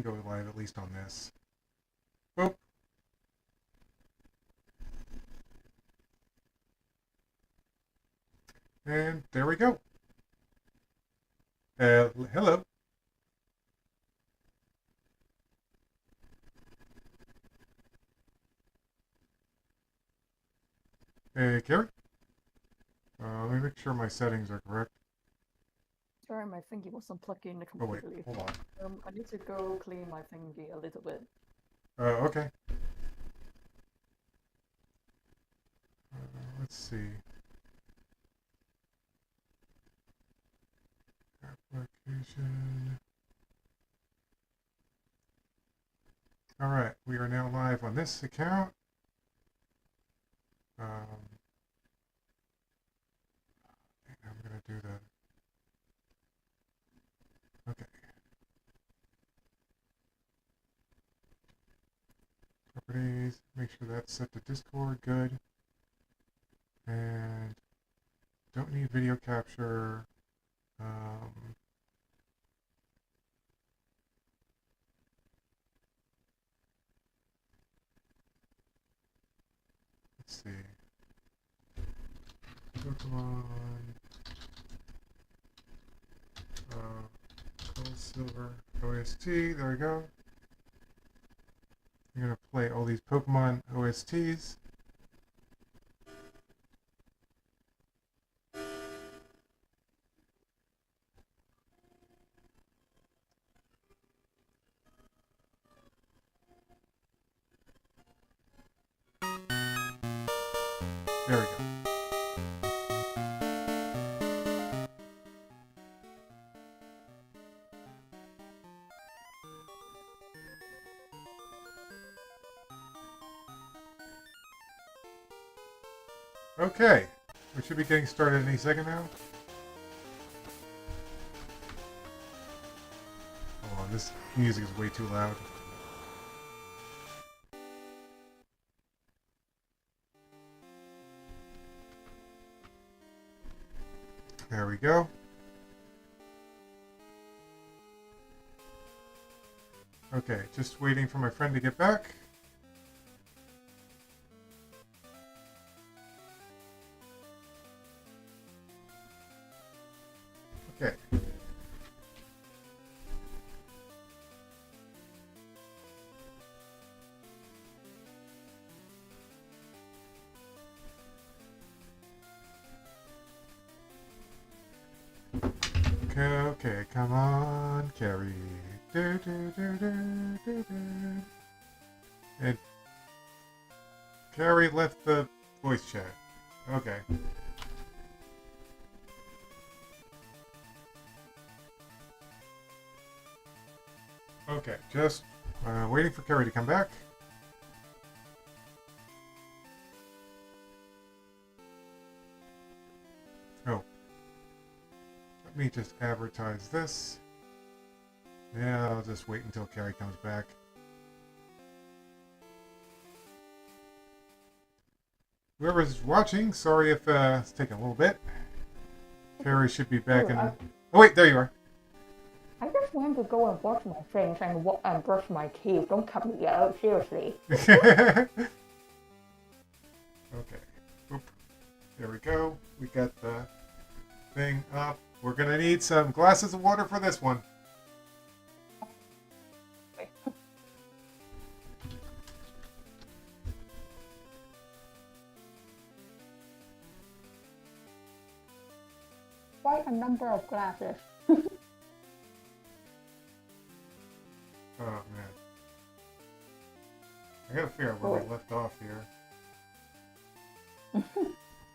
can go live at least on this. Boop. And there we go. Hello. Hey, Carrie. Let me make sure my settings are correct. Sorry, my thingy wasn't plugged in Oh, wait. completely. Hold on. I need to go clean my thingy a little bit. Okay. Let's see. Application. All right, we are now live on this account. I'm gonna do the. Okay. Properties. Make sure that's set to Discord. Good. And don't need video capture. Let's see. Pokemon. Gold, Silver, OST. There we go. I'm gonna play all these Pokemon OSTs. There we go. Okay, we should be getting started any second now. Hold on, this music is way too loud. There we go. Okay, just waiting for my friend to get back. Okay. Okay, come on, Carrie. And Carrie left the voice chat. Okay. Okay, just waiting for Carrie to come back. Oh. Let me just advertise this. Yeah, I'll just wait until Carrie comes back. Whoever's watching, sorry if it's taking a little bit. Carrie should be back in... Oh wait, there you are. I just want to go and wash my things and brush my teeth. Don't cut me out, seriously. Okay. Oop. There we go. We got the thing up. We're gonna need some glasses of water for this one. Quite a number of glasses. Oh man. I gotta figure out where we left off here.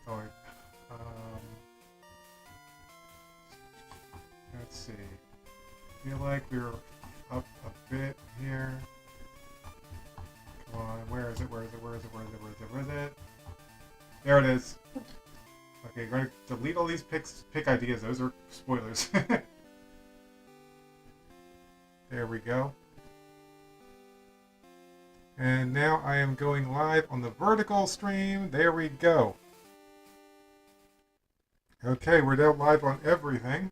Oh, let's see. I feel like we were up a bit here. Come on, where is it? Where is it? Where is it? Where is it? Where is it? Where is it? There it is. Okay, going to delete all these pick ideas. Those are spoilers. There we go. And now I am going live on the vertical stream. There we go. Okay, we're now live on everything.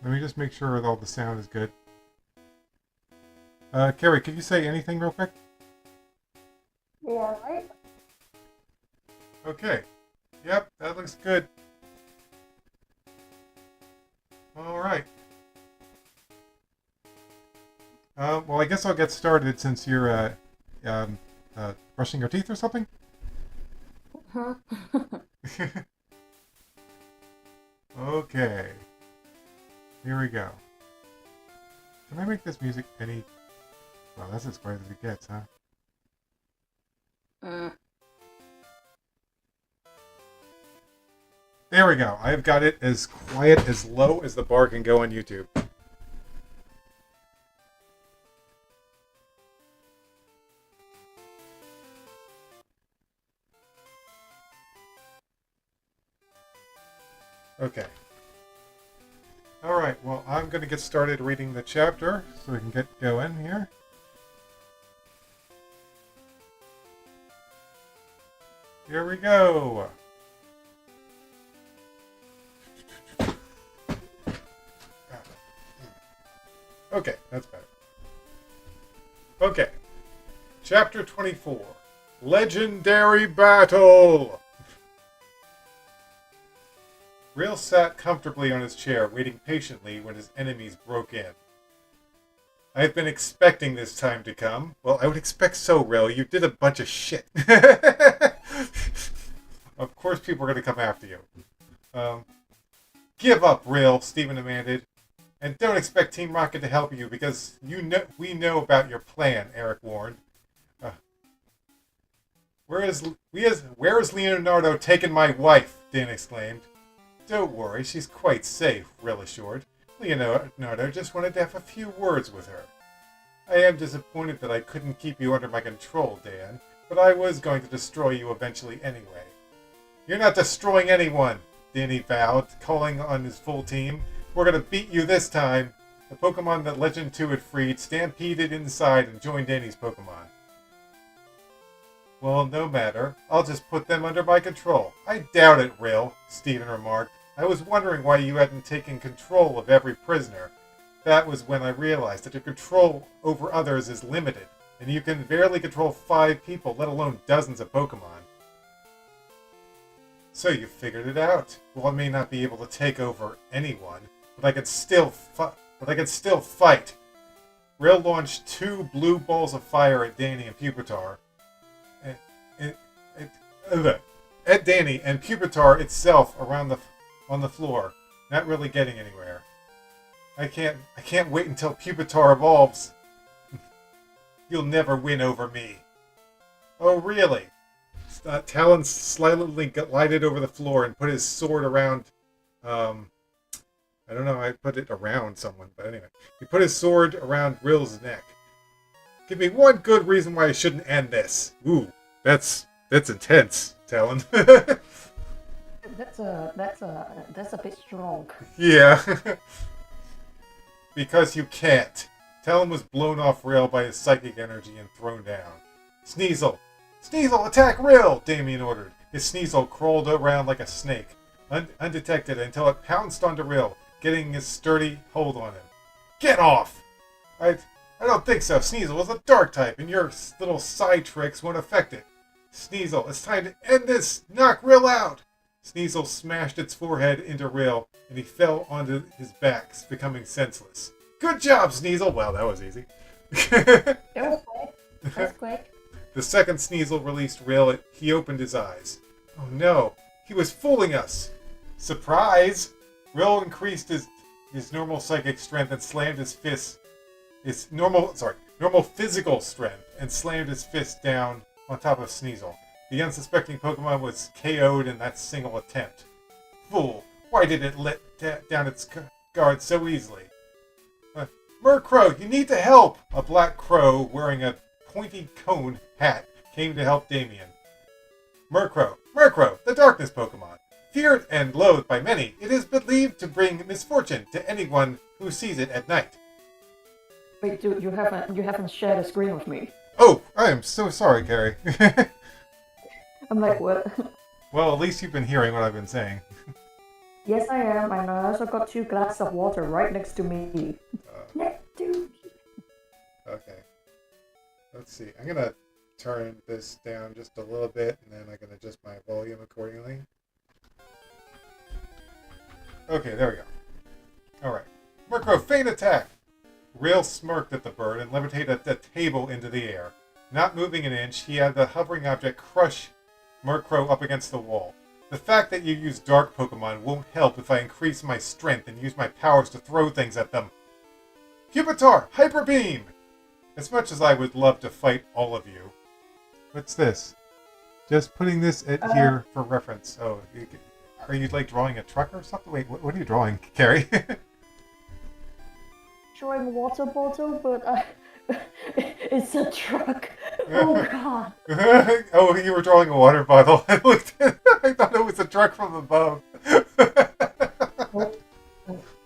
Let me just make sure that all the sound is good. Carrie, could you say anything real quick? Yeah, right? Okay. Yep, that looks good. All right. Well, I guess I'll get started since you're brushing your teeth or something. Huh? Okay. Here we go. Can I make this music any... Well, that's as quiet as it gets, huh? There we go. I've got it as quiet, as low as the bar can go on YouTube. Okay. Alright, well, I'm going to get started reading the chapter so we can get going here. Here we go. Okay, that's better. Okay. Chapter 24. Legendary Battle! Real sat comfortably on his chair, waiting patiently when his enemies broke in. I have been expecting this time to come. Well, I would expect so, Rill. You did a bunch of shit. Of course people are going to come after you. Give up, Rill, Steven demanded. And don't expect Team Rocket to help you, because we know about your plan, Eric warned. Where is Leonardo taking my wife? Dan exclaimed. Don't worry, she's quite safe, Rill assured. Leonardo just wanted to have a few words with her. I am disappointed that I couldn't keep you under my control, Dan, but I was going to destroy you eventually anyway. You're not destroying anyone, Danny vowed, calling on his full team. We're going to beat you this time. The Pokemon that Legend 2 had freed stampeded inside and joined Danny's Pokemon. Well, no matter. I'll just put them under my control. I doubt it, Rill, Steven remarked. I was wondering why you hadn't taken control of every prisoner. That was when I realized that your control over others is limited, and you can barely control 5 people, let alone dozens of Pokemon. So you figured it out. Well, I may not be able to take over anyone, but I could still fight. Rill launched 2 blue balls of fire at Danny and Pupitar. At Danny and Pupitar itself on the floor, not really getting anywhere. I can't wait until Pupitar evolves. You'll never win over me. Oh, really? Talon slightly glided over the floor and put his sword around... I don't know, I put it around someone, but anyway. He put his sword around Rill's neck. Give me one good reason why I shouldn't end this. Ooh, that's intense, Talon. That's a bit strong. Yeah. Because you can't. Talon was blown off Rill by his psychic energy and thrown down. Sneasel! Sneasel, attack Rill! Damien ordered. His Sneasel crawled around like a snake, undetected until it pounced onto Rill, getting his sturdy hold on him. Get off! I don't think so. Sneasel is a dark type, and your little side tricks won't affect it. Sneasel, it's time to end this! Knock Rill out! Sneasel smashed its forehead into Rill, and he fell onto his back, becoming senseless. Good job, Sneasel! Wow, that was easy. It was quick. That's quick. The second Sneasel released Rill, he opened his eyes. Oh no, he was fooling us! Surprise! Rill increased his normal psychic strength and slammed his fist. Normal physical strength, and slammed his fist down on top of Sneasel. The unsuspecting Pokemon was KO'd in that single attempt. Fool! Why did it let down its guard so easily? Murkrow, you need to help! A black crow wearing a pointy cone hat came to help Damien. Murkrow, the darkness Pokemon. Feared and loathed by many, it is believed to bring misfortune to anyone who sees it at night. Wait, dude, you haven't shared a screen with me. Oh, I am so sorry, Carrie. I'm like, what? Well, at least you've been hearing what I've been saying. Yes, I am, and I also got 2 glasses of water right next to me. Next to me. Okay. Let's see. I'm gonna turn this down just a little bit, and then I can adjust my volume accordingly. Okay, there we go. All right. Murkrow, feint attack! Rail smirked at the bird and levitated the table into the air. Not moving an inch, he had the hovering object crush Murkrow up against the wall. The fact that you use dark Pokemon won't help if I increase my strength and use my powers to throw things at them. Pupitar, Hyper Beam! As much as I would love to fight all of you. What's this? Just putting this at here for reference. Oh, are you like drawing a truck or something? Wait, what are you drawing, Carrie? Drawing a water bottle, but it's a truck. Oh god. Oh, you were drawing a water bottle. I looked at it. I thought it was a truck from above.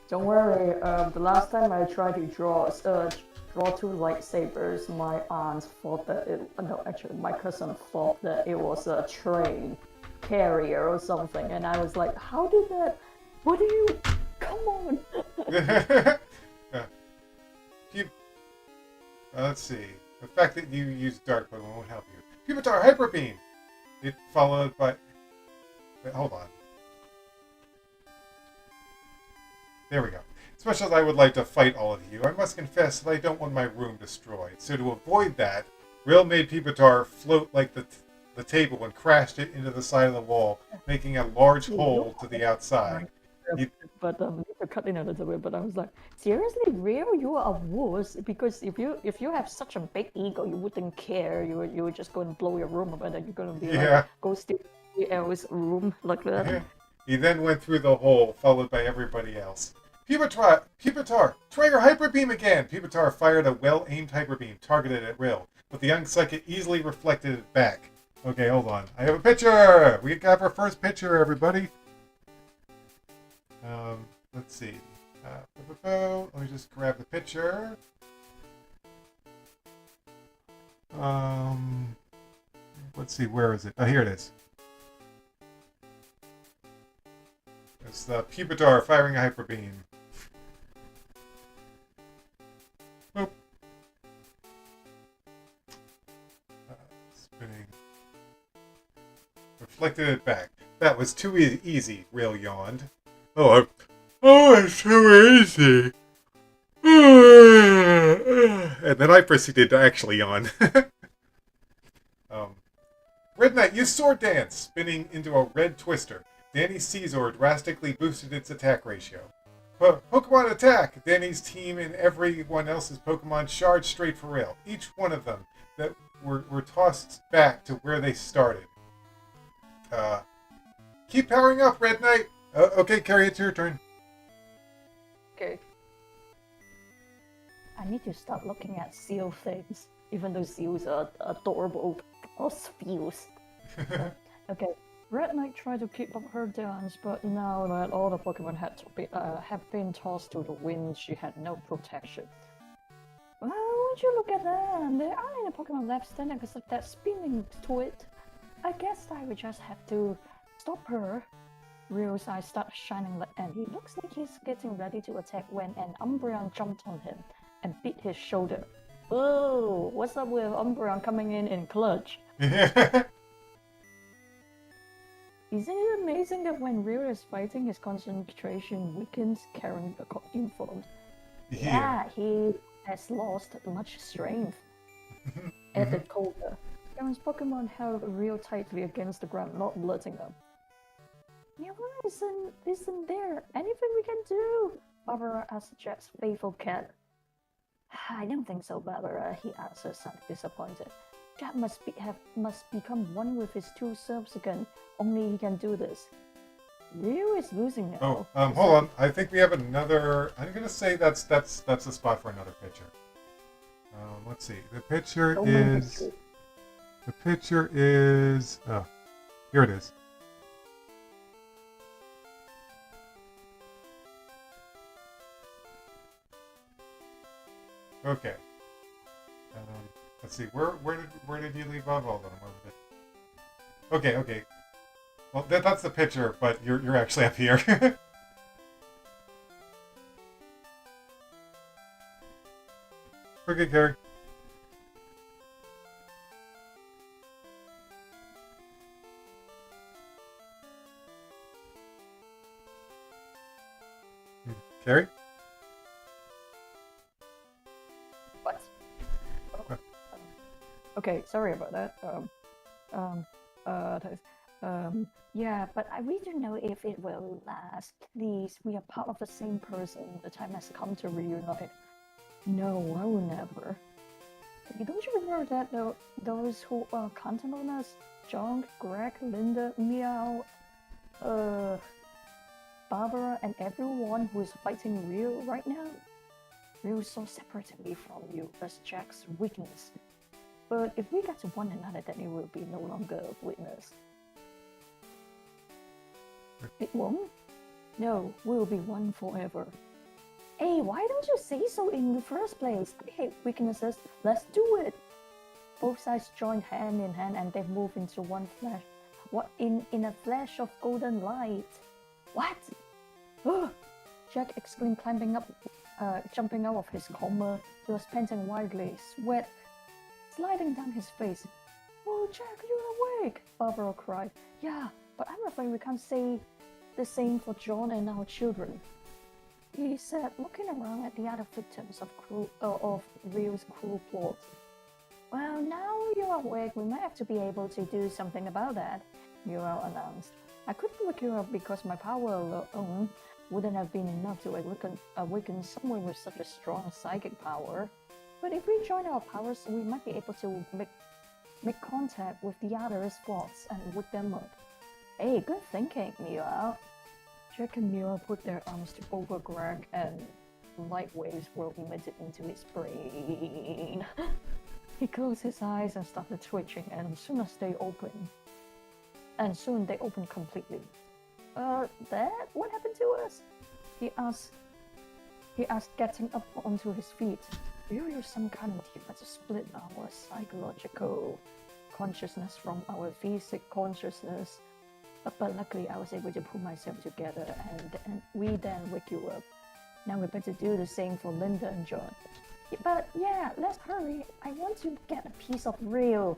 Don't worry. The last time I tried to draw 2 lightsabers, my aunt thought that actually, my cousin thought that it was a train carrier or something, and I was like, "How did that? What do you? Come on!" Let's see. The fact that you use dark Pokemon won't help you. Pupitar, Hyper Beam. It followed by. Wait, hold on. There we go. As much as I would like to fight all of you, I must confess that I don't want my room destroyed. So to avoid that, Rill made Pupitar float like the table and crashed it into the side of the wall, making a large hole to the outside. But to cut in a little bit, but I was like, seriously, Rio, you are a wuss, because if you have such a big ego, you wouldn't care. You would just go and blow your room up, and then you're gonna be like, go steal somebody else's room like that. He then went through the hole, followed by everybody else. Pupitar, try your Hyper Beam again! Pupitar fired a well-aimed Hyper Beam targeted at Rill, but the young psychic easily reflected it back. Okay, hold on. I have a picture! We got our first picture, everybody! Let's see. Let me just grab the picture. Let's see, where is it? Oh, here it is. It's the Pupitar firing a Hyper Beam. Boop. Spinning. Reflected it back. That was too easy, Rail yawned. Oh, it's too easy. And then I proceeded to actually yawn. Red Knight used Sword Dance, spinning into a red twister. Danny's Caesar drastically boosted its attack ratio. Pokemon attack! Danny's team and everyone else's Pokemon charged straight for Rail. Each one of them that were tossed back to where they started. Keep powering up, Red Knight! Okay, Carrie, it's your turn. Okay. I need to start looking at seal things, even though seals are adorable, or spheels. Okay, Red Knight tried to keep up her dance, but now that all the Pokemon have been tossed to the wind, she had no protection. Well, would you look at that? There aren't any Pokemon left standing because of that spinning twit. I guess I would just have to stop her. Real's eyes start shining and he looks like he's getting ready to attack when an Umbreon jumped on him and bit his shoulder. Oh, what's up with Umbreon coming in clutch? Isn't it amazing that when Real is fighting, his concentration weakens, carrying the informed? Yeah, he has lost much strength. Added Koga. Karen's Pokemon held Real tightly against the ground, not letting them. Yeah, why isn't there anything we can do? Barbara asked Jack's faithful cat. I don't think so, Barbara, he answered, somewhat disappointed. Jack must become one with his 2 selves again. Only he can do this. Ryu is losing now. Oh, hold on. I think we have another. I'm gonna say that's the spot for another picture. Let's see. The picture is. The picture is. Oh, here it is. Okay. Let's see. Where did you leave off? Hold on. Okay. Well, that's the picture, but you're actually up here. We're good, Gary. Carrie? What? Oh. Okay, sorry about that. Yeah, but I really don't know if it will last. Please, we are part of the same person. The time has come to reunite. No, I will never. Don't you remember that those who are counting on us? John, Greg, Linda, Meow, Barbara, and everyone who is fighting Rio right now? Rio saw separately from you as Jack's weakness. But if we get to one another, then it will be no longer a weakness. It won't? No, we'll be one forever. Hey, why don't you say so in the first place? I hate weaknesses. Let's do it. Both sides joined hand in hand and they moved into one flash. What in a flash of golden light? What? Ugh! Jack exclaimed, jumping out of his coma. He was panting wildly, sweat sliding down his face. Oh, Jack, you're awake! Barbara cried. Yeah, but I'm afraid we can't say the same for John and our children. He said, looking around at the other victims of Rio's cruel plot. Well, now you're awake, we might have to be able to do something about that, Muriel announced. I couldn't wake you up because my power alone wouldn't have been enough to awaken someone with such a strong psychic power. But if we join our powers, we might be able to make contact with the others' thoughts and wake them up. Hey, good thinking, Muriel. Jack and Muriel put their arms over Greg and light waves were emitted into his brain. He closed his eyes and started twitching, and soon they opened completely. Dad, what happened to us? He asked, getting up onto his feet. We use some kind of device to split our psychological consciousness from our physical consciousness. But luckily, I was able to pull myself together, and we then wake you up. Now we better do the same for Linda and John. But yeah, let's hurry. I want to get a piece of Rio.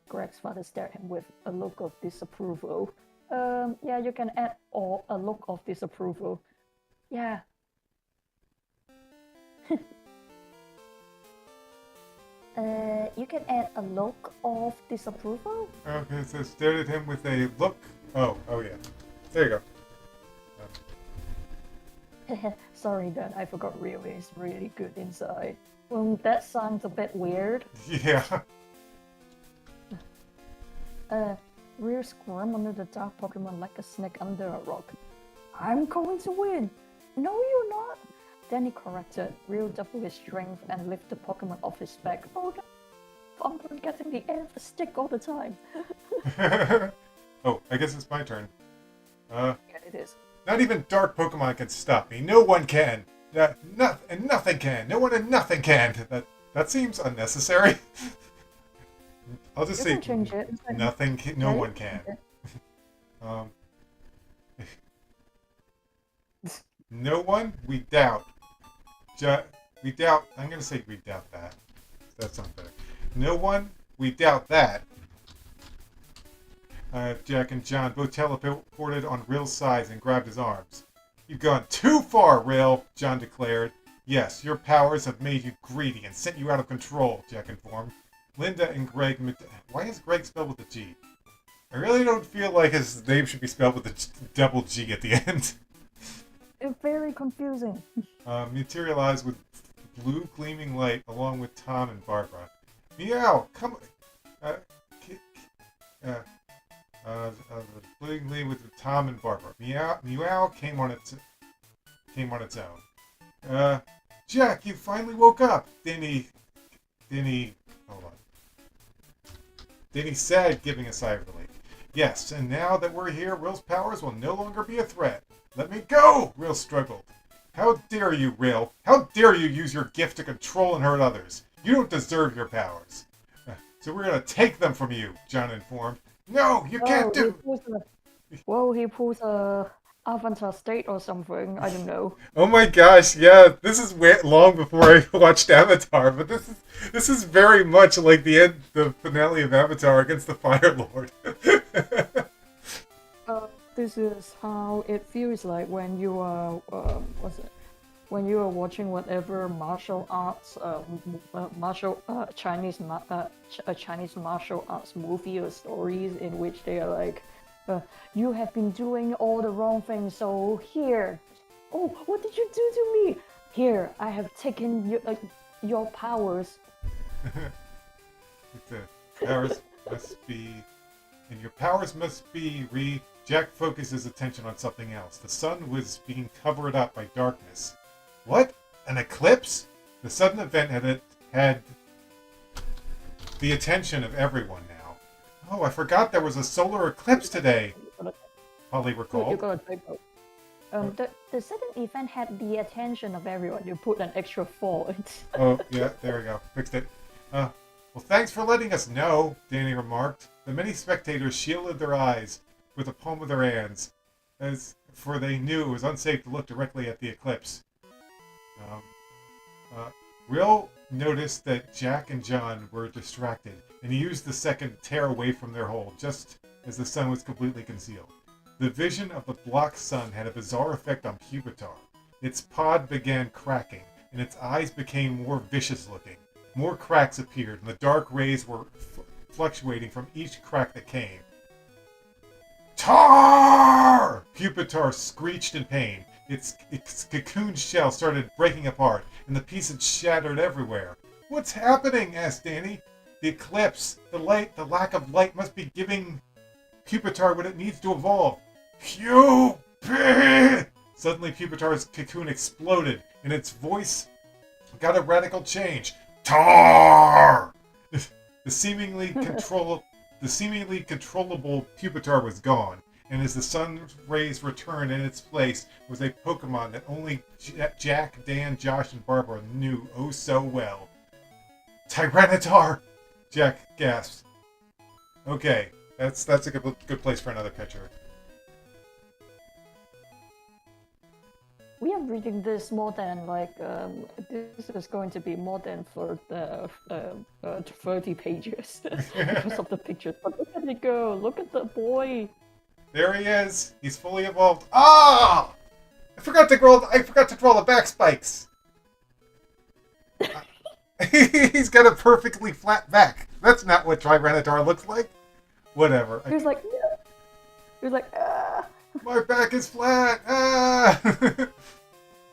Greg's father stared at him with a look of disapproval. Yeah, you can add a look of disapproval. Yeah. You can add a look of disapproval? Okay, so stared at him with a look. Oh yeah. There you go. Sorry, Dad, I forgot Rio is really good inside. Well, that sounds a bit weird. Yeah. Rio squirmed under the dark Pokemon like a snake under a rock. I'm going to win! No, you're not! Then he corrected. Rio doubled his strength and lifted the Pokemon off his back. Oh no! I'm getting the end of the stick all the time. Oh, I guess it's my turn. Yeah, it is. Not even dark Pokemon can stop me. No one can. Nothing can. No one and nothing can. That seems unnecessary. I'll just say nothing. No one can. No one. We doubt. We doubt. I'm gonna say we doubt that. That sounds better. No one. We doubt that. Jack and John both teleported on Rill's sides and grabbed his arms. You've gone too far, Rill, John declared. Yes, your powers have made you greedy and sent you out of control, Jack informed. Linda and Greg... Why is Greg spelled with a G? I really don't feel like his name should be spelled with a double G at the end. It's very confusing. Materialized with blue gleaming light along with Tom and Barbara. Meow, come... Blatantly with Tom and Barbara. Meow came on its own. Jack, you finally woke up. Denny said, giving a sigh of relief. Yes, and now that we're here, Rill's powers will no longer be a threat. Let me go! Rill struggled. How dare you, Rill? How dare you use your gift to control and hurt others? You don't deserve your powers. So we're gonna take them from you, John informed. No, you can't do... Well, he pulls a Avatar state or something. I don't know. Oh my gosh, yeah, this is way long before I watched Avatar, but this is very much like the finale of Avatar against the Fire Lord. This is how it feels like when you are what's it? When you are watching whatever martial arts, Chinese martial arts movie or stories in which they are like, you have been doing all the wrong things, so here, oh, what did you do to me? Here, I have taken your powers. The powers must be, and your powers must be Jack focused his attention on something else. The sun was being covered up by darkness. What? An eclipse? The sudden event had the attention of everyone now. Oh, I forgot there was a solar eclipse today. Holly You recalled. got a typo. The sudden event had the attention of everyone. You put an extra 4. Oh, yeah, there we go. Fixed it. Well, thanks for letting us know, Danny remarked. The many spectators shielded their eyes with the palm of their hands, for they knew it was unsafe to look directly at the eclipse. Will noticed that Jack and John were distracted, and he used the second to tear away from their hold, just as the sun was completely concealed. The vision of the blocked sun had a bizarre effect on Pupitar. Its pod began cracking, and its eyes became more vicious looking. More cracks appeared, and the dark rays were fluctuating from each crack that came. Tar! Pupitar screeched in pain. Its cocoon shell started breaking apart, and the pieces shattered everywhere. What's happening? Asked Danny. The eclipse, the lack of light must be giving Pupitar what it needs to evolve. Pupi! Suddenly, Pupitar's cocoon exploded, and its voice got a radical change. Tar! The seemingly controllable Pupitar was gone, and as the sun's rays returned, in its place was a Pokemon that only Jack, Dan, Josh, and Barbara knew oh so well. Tyranitar! Jack gasped. Okay, that's a good place for another picture. We are reading this more than like this is going to be more than for the 30 pages because of the pictures. But look at it go! Look at the boy. There he is. He's fully evolved. Ah! I forgot to draw the back spikes. He's got a perfectly flat back. That's not what Tyranitar looks like. Whatever. He was like, ah. My back is flat. Ah!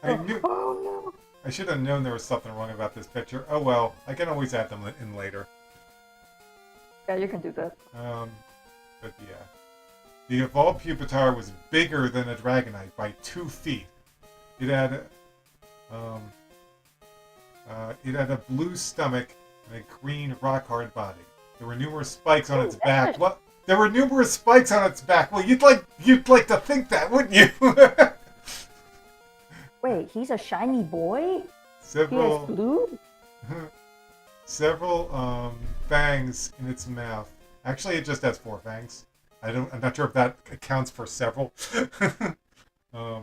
Oh no. I should have known there was something wrong about this picture. Oh well, I can always add them in later. Yeah, you can do that. But yeah. The evolved Pupitar was bigger than a Dragonite by 2 feet. It had a blue stomach and a green rock-hard body. There were numerous spikes on its back. What? There were numerous spikes on its back. Well, you'd like to think that, wouldn't you? Wait, he's a shiny boy? Several, He is blue? several fangs in its mouth. Actually, it just has 4 fangs. I'm not sure if that accounts for several. There are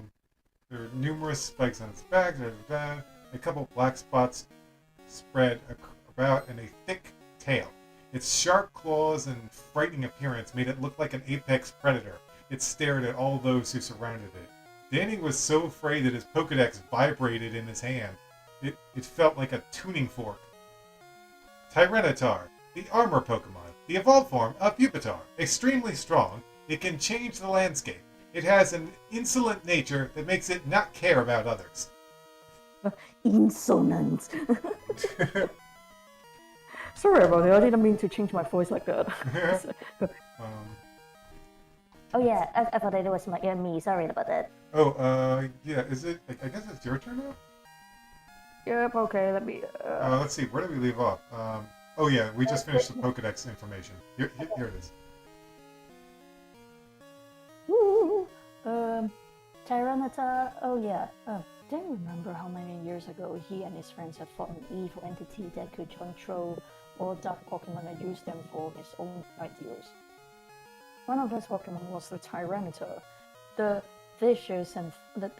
numerous spikes on its back. A couple black spots spread about, and a thick tail. Its sharp claws and frightening appearance made it look like an apex predator. It stared at all those who surrounded it. Danny was so afraid that his Pokedex vibrated in his hand. It felt like a tuning fork. Tyranitar, the armor Pokemon. The evolved form of Pupitar. Extremely strong, it can change the landscape. It has an insolent nature that makes it not care about others. Insolent. Sorry about it, I didn't mean to change my voice like that. Oh yeah, I thought it was me, sorry about that. Yeah, is it, I guess it's your turn now? Yep, okay, let me... Let's see, where did we leave off? Oh yeah, we just finished the Pokedex information. Here it is. Woo! Tyranitar, oh yeah. Don't remember how many years ago he and his friends had fought an evil entity that could control all dark Pokemon and use them for his own ideals. One of those Pokemon was the Tyranitar. The vicious and the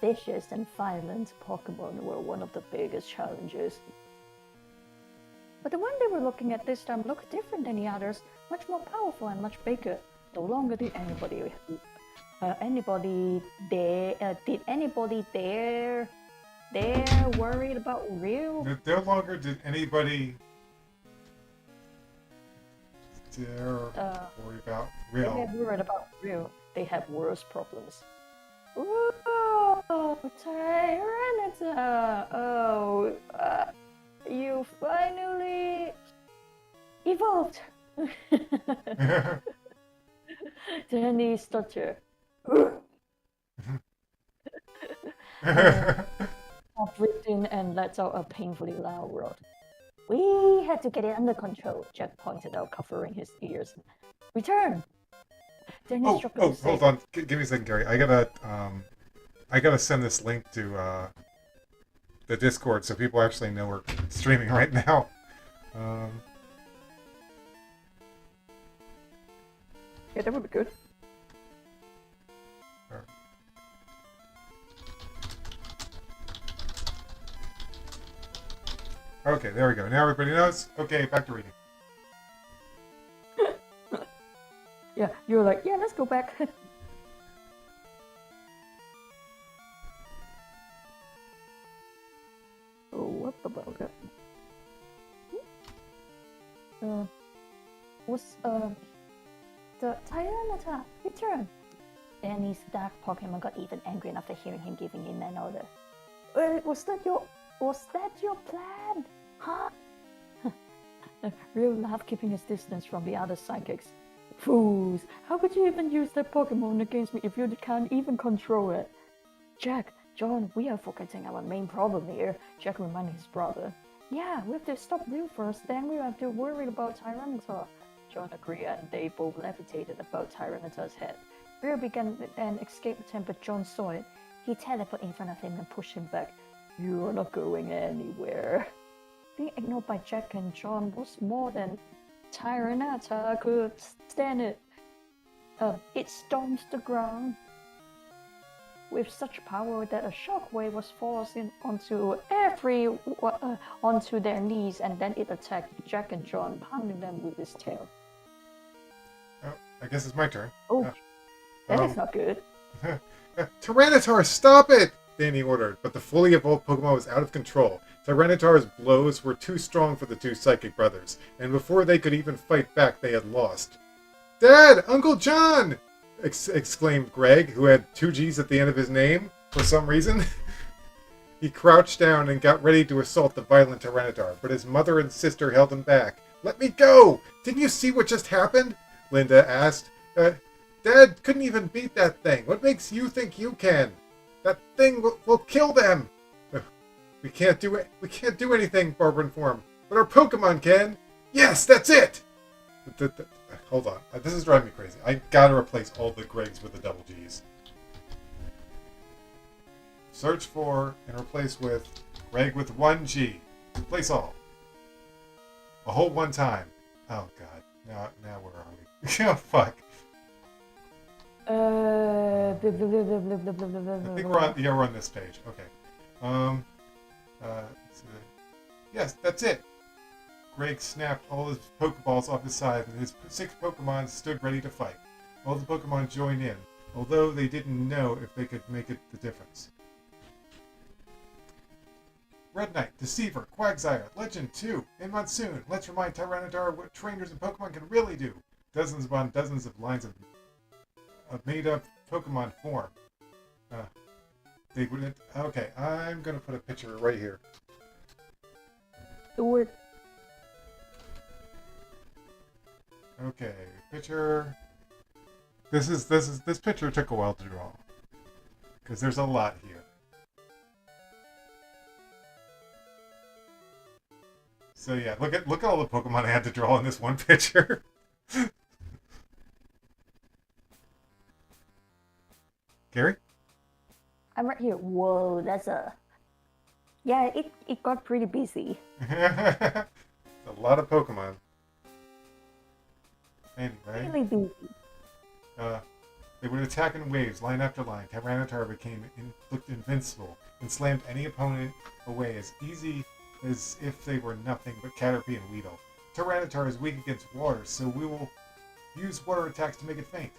vicious and violent Pokemon were one of the biggest challenges. But the one they were looking at this time looked different than the others, much more powerful and much bigger. No longer did anybody there worried about real? No longer did anybody dare worry about real. They worried about real. They had worse problems. Ooh, Tyranitar! Oh, you finally evolved! Then he stuttered. Breathed in and let out a painfully loud roar. We had to get it under control, Jack pointed out, covering his ears. Return! Then he struck a hold on. Give me a second, Gary. I gotta send this link to the Discord so people actually know we're streaming right now. Yeah, that would be good. Okay, there we go. Now everybody knows. Okay, back to reading. Yeah, you were like, yeah, let's go back. Oh, what about it? The Tyranitar, return! Danny's dark Pokemon got even angry after hearing him giving in an order. Was that your plan? Huh? Real laughed, keeping his distance from the other psychics. Fools! How could you even use that Pokemon against me if you can't even control it? Jack, John, we are forgetting our main problem here, Jack reminded his brother. Yeah, we have to stop Real first, then we have to worry about Tyranitar. John agreed, and they both levitated about Tyranitar's head. Real began an escape attempt, but John saw it. He teleported in front of him and pushed him back. You're not going anywhere. Being ignored by Jack and John was more than Tyranitar could stand it. It stormed the ground with such power that a shockwave was forced onto their knees, and then it attacked Jack and John, pounding them with its tail. Oh, I guess it's my turn. Oh, that is not good. Tyranitar, stop it! Danny ordered, but the fully evolved Pokemon was out of control. Tyranitar's blows were too strong for the two psychic brothers, and before they could even fight back, they had lost. Dad! Uncle John! Exclaimed Greg, who had 2 G's at the end of his name, for some reason. He crouched down and got ready to assault the violent Tyranitar, but his mother and sister held him back. Let me go! Didn't you see what just happened? Linda asked. Dad couldn't even beat that thing. What makes you think you can? That thing will kill them! We can't do it. We can't do anything, Barbara informed. But our Pokemon can! Yes, that's it! Hold on. This is driving me crazy. I gotta replace all the Gregs with the double G's. Search for and replace with Greg with 1 G. Replace all. A whole 1 time. Oh god. Now where are we? Oh fuck. I think we're on this page. Okay. Yes, that's it. Greg snapped all his Pokeballs off his side, and his 6 Pokemon stood ready to fight. All the Pokemon joined in, although they didn't know if they could make it the difference. Red Knight, Deceiver, Quagsire, Legend 2, and Monsoon. Let's remind Tyranitar what trainers and Pokemon can really do. Dozens upon dozens of lines of made-up Pokemon form. They wouldn't. Okay, I'm gonna put a picture right here. Do it. Okay, picture. This picture took a while to draw because there's a lot here. So yeah, look at all the Pokemon I had to draw in this one picture. Gary? I'm right here. Whoa, that's a... Yeah, it got pretty busy. A lot of Pokemon. Anyway. Really busy. They would attack in waves, line after line. Tyranitar looked invincible and slammed any opponent away as easy as if they were nothing but Caterpie and Weedle. Tyranitar is weak against water, so we will use water attacks to make it faint.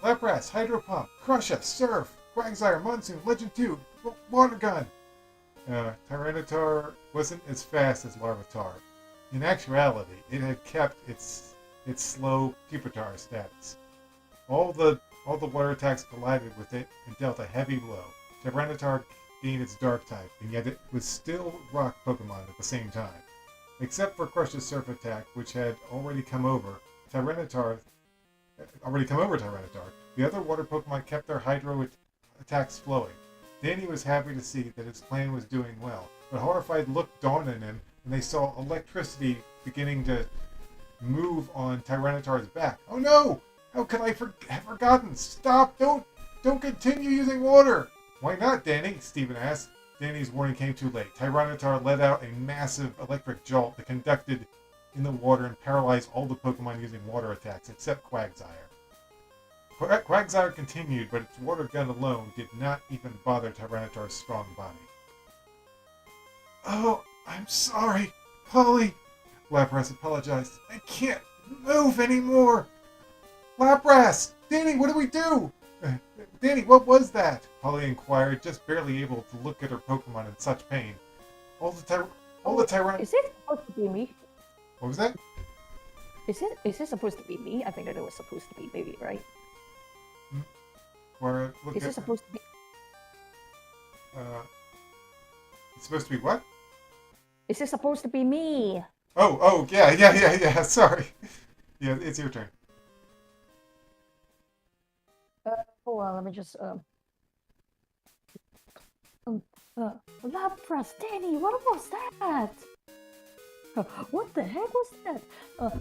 Lapras, Hydro Pump, Crusha, Surf, Quagsire, Monsoon, Legend 2, Water Gun. Tyranitar wasn't as fast as Larvitar. In actuality, it had kept its slow Pupitar status. All the water attacks collided with it and dealt a heavy blow. Tyranitar gained its Dark type, and yet it was still Rock Pokemon at the same time. Except for Crush's Surf attack, which had already come over Tyranitar, the other water Pokemon kept their Hydro attacks flowing. Danny was happy to see that his plan was doing well, but horrified look dawned on him, and they saw electricity beginning to move on Tyranitar's back. Oh no! How could I have forgotten? Stop! Don't continue using water! Why not, Danny? Steven asked. Danny's warning came too late. Tyranitar let out a massive electric jolt that conducted in the water and paralyzed all the Pokemon using water attacks, except Quagsire. Quagsire continued, but its water gun alone did not even bother Tyranitar's strong body. Oh, I'm sorry, Polly. Lapras apologized. I can't move anymore. Lapras! Danny, what do we do? Danny, what was that? Polly inquired, just barely able to look at her Pokemon in such pain. All the Tyranitar... Is it supposed to be me? What was that? Is it supposed to be me? I think that it was supposed to be Baby, right? Is it supposed to be... It's supposed to be what? Is it supposed to be me? Oh, yeah, sorry. Yeah, it's your turn. Hold on, let me just, Lapras, Danny, what was that? What the heck was that?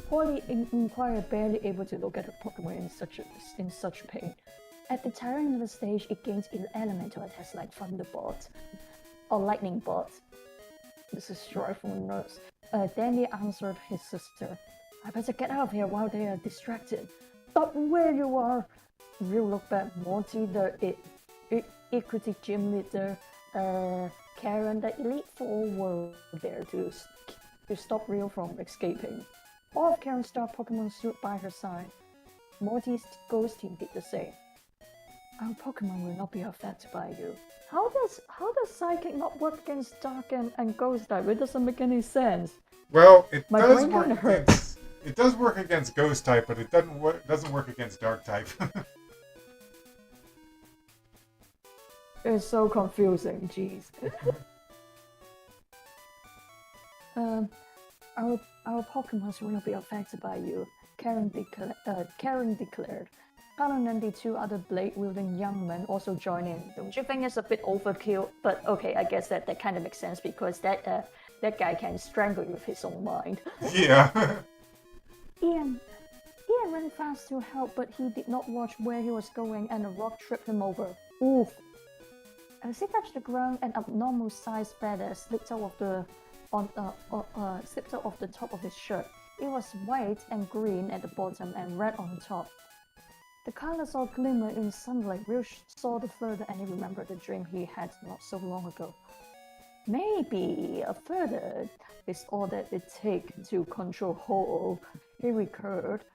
Polly inquired, barely able to look at her Pokemon in such pain. At the tiring level stage, it gains elemental attacks like Thunderbolt or Lightning Bolt. This is short from nurse. Danny answered his sister. I better get out of here while they are distracted. Stop where you are! Real look back, Morty, the Equity Gym leader, Karen, the Elite Four were there to stop Real from escaping. All of Karen's star Pokemon stood by her side. Morty's ghost team did the same. Our Pokemon will not be affected by you. How does Psychic not work against Dark and Ghost type? It doesn't make any sense. Well, it does work against Ghost type, but it doesn't work against Dark type. It's so confusing, jeez. Our Pokemon will be affected by you, Karen declared. Talon and the two other blade-wielding young men also join in. Don't you think it's a bit overkill? But okay, I guess that kind of makes sense because that guy can strangle you with his own mind. Yeah. Ian ran fast to help, but he did not watch where he was going, and a rock tripped him over. Oof! As he touched the ground, an abnormal-sized feather slipped out of the top of his shirt. It was white and green at the bottom and red on the top. The colors all glimmered in sunlight. Real saw the feather and he remembered the dream he had not so long ago. Maybe a feather is all that it takes to control Ho-Oh, he recalled.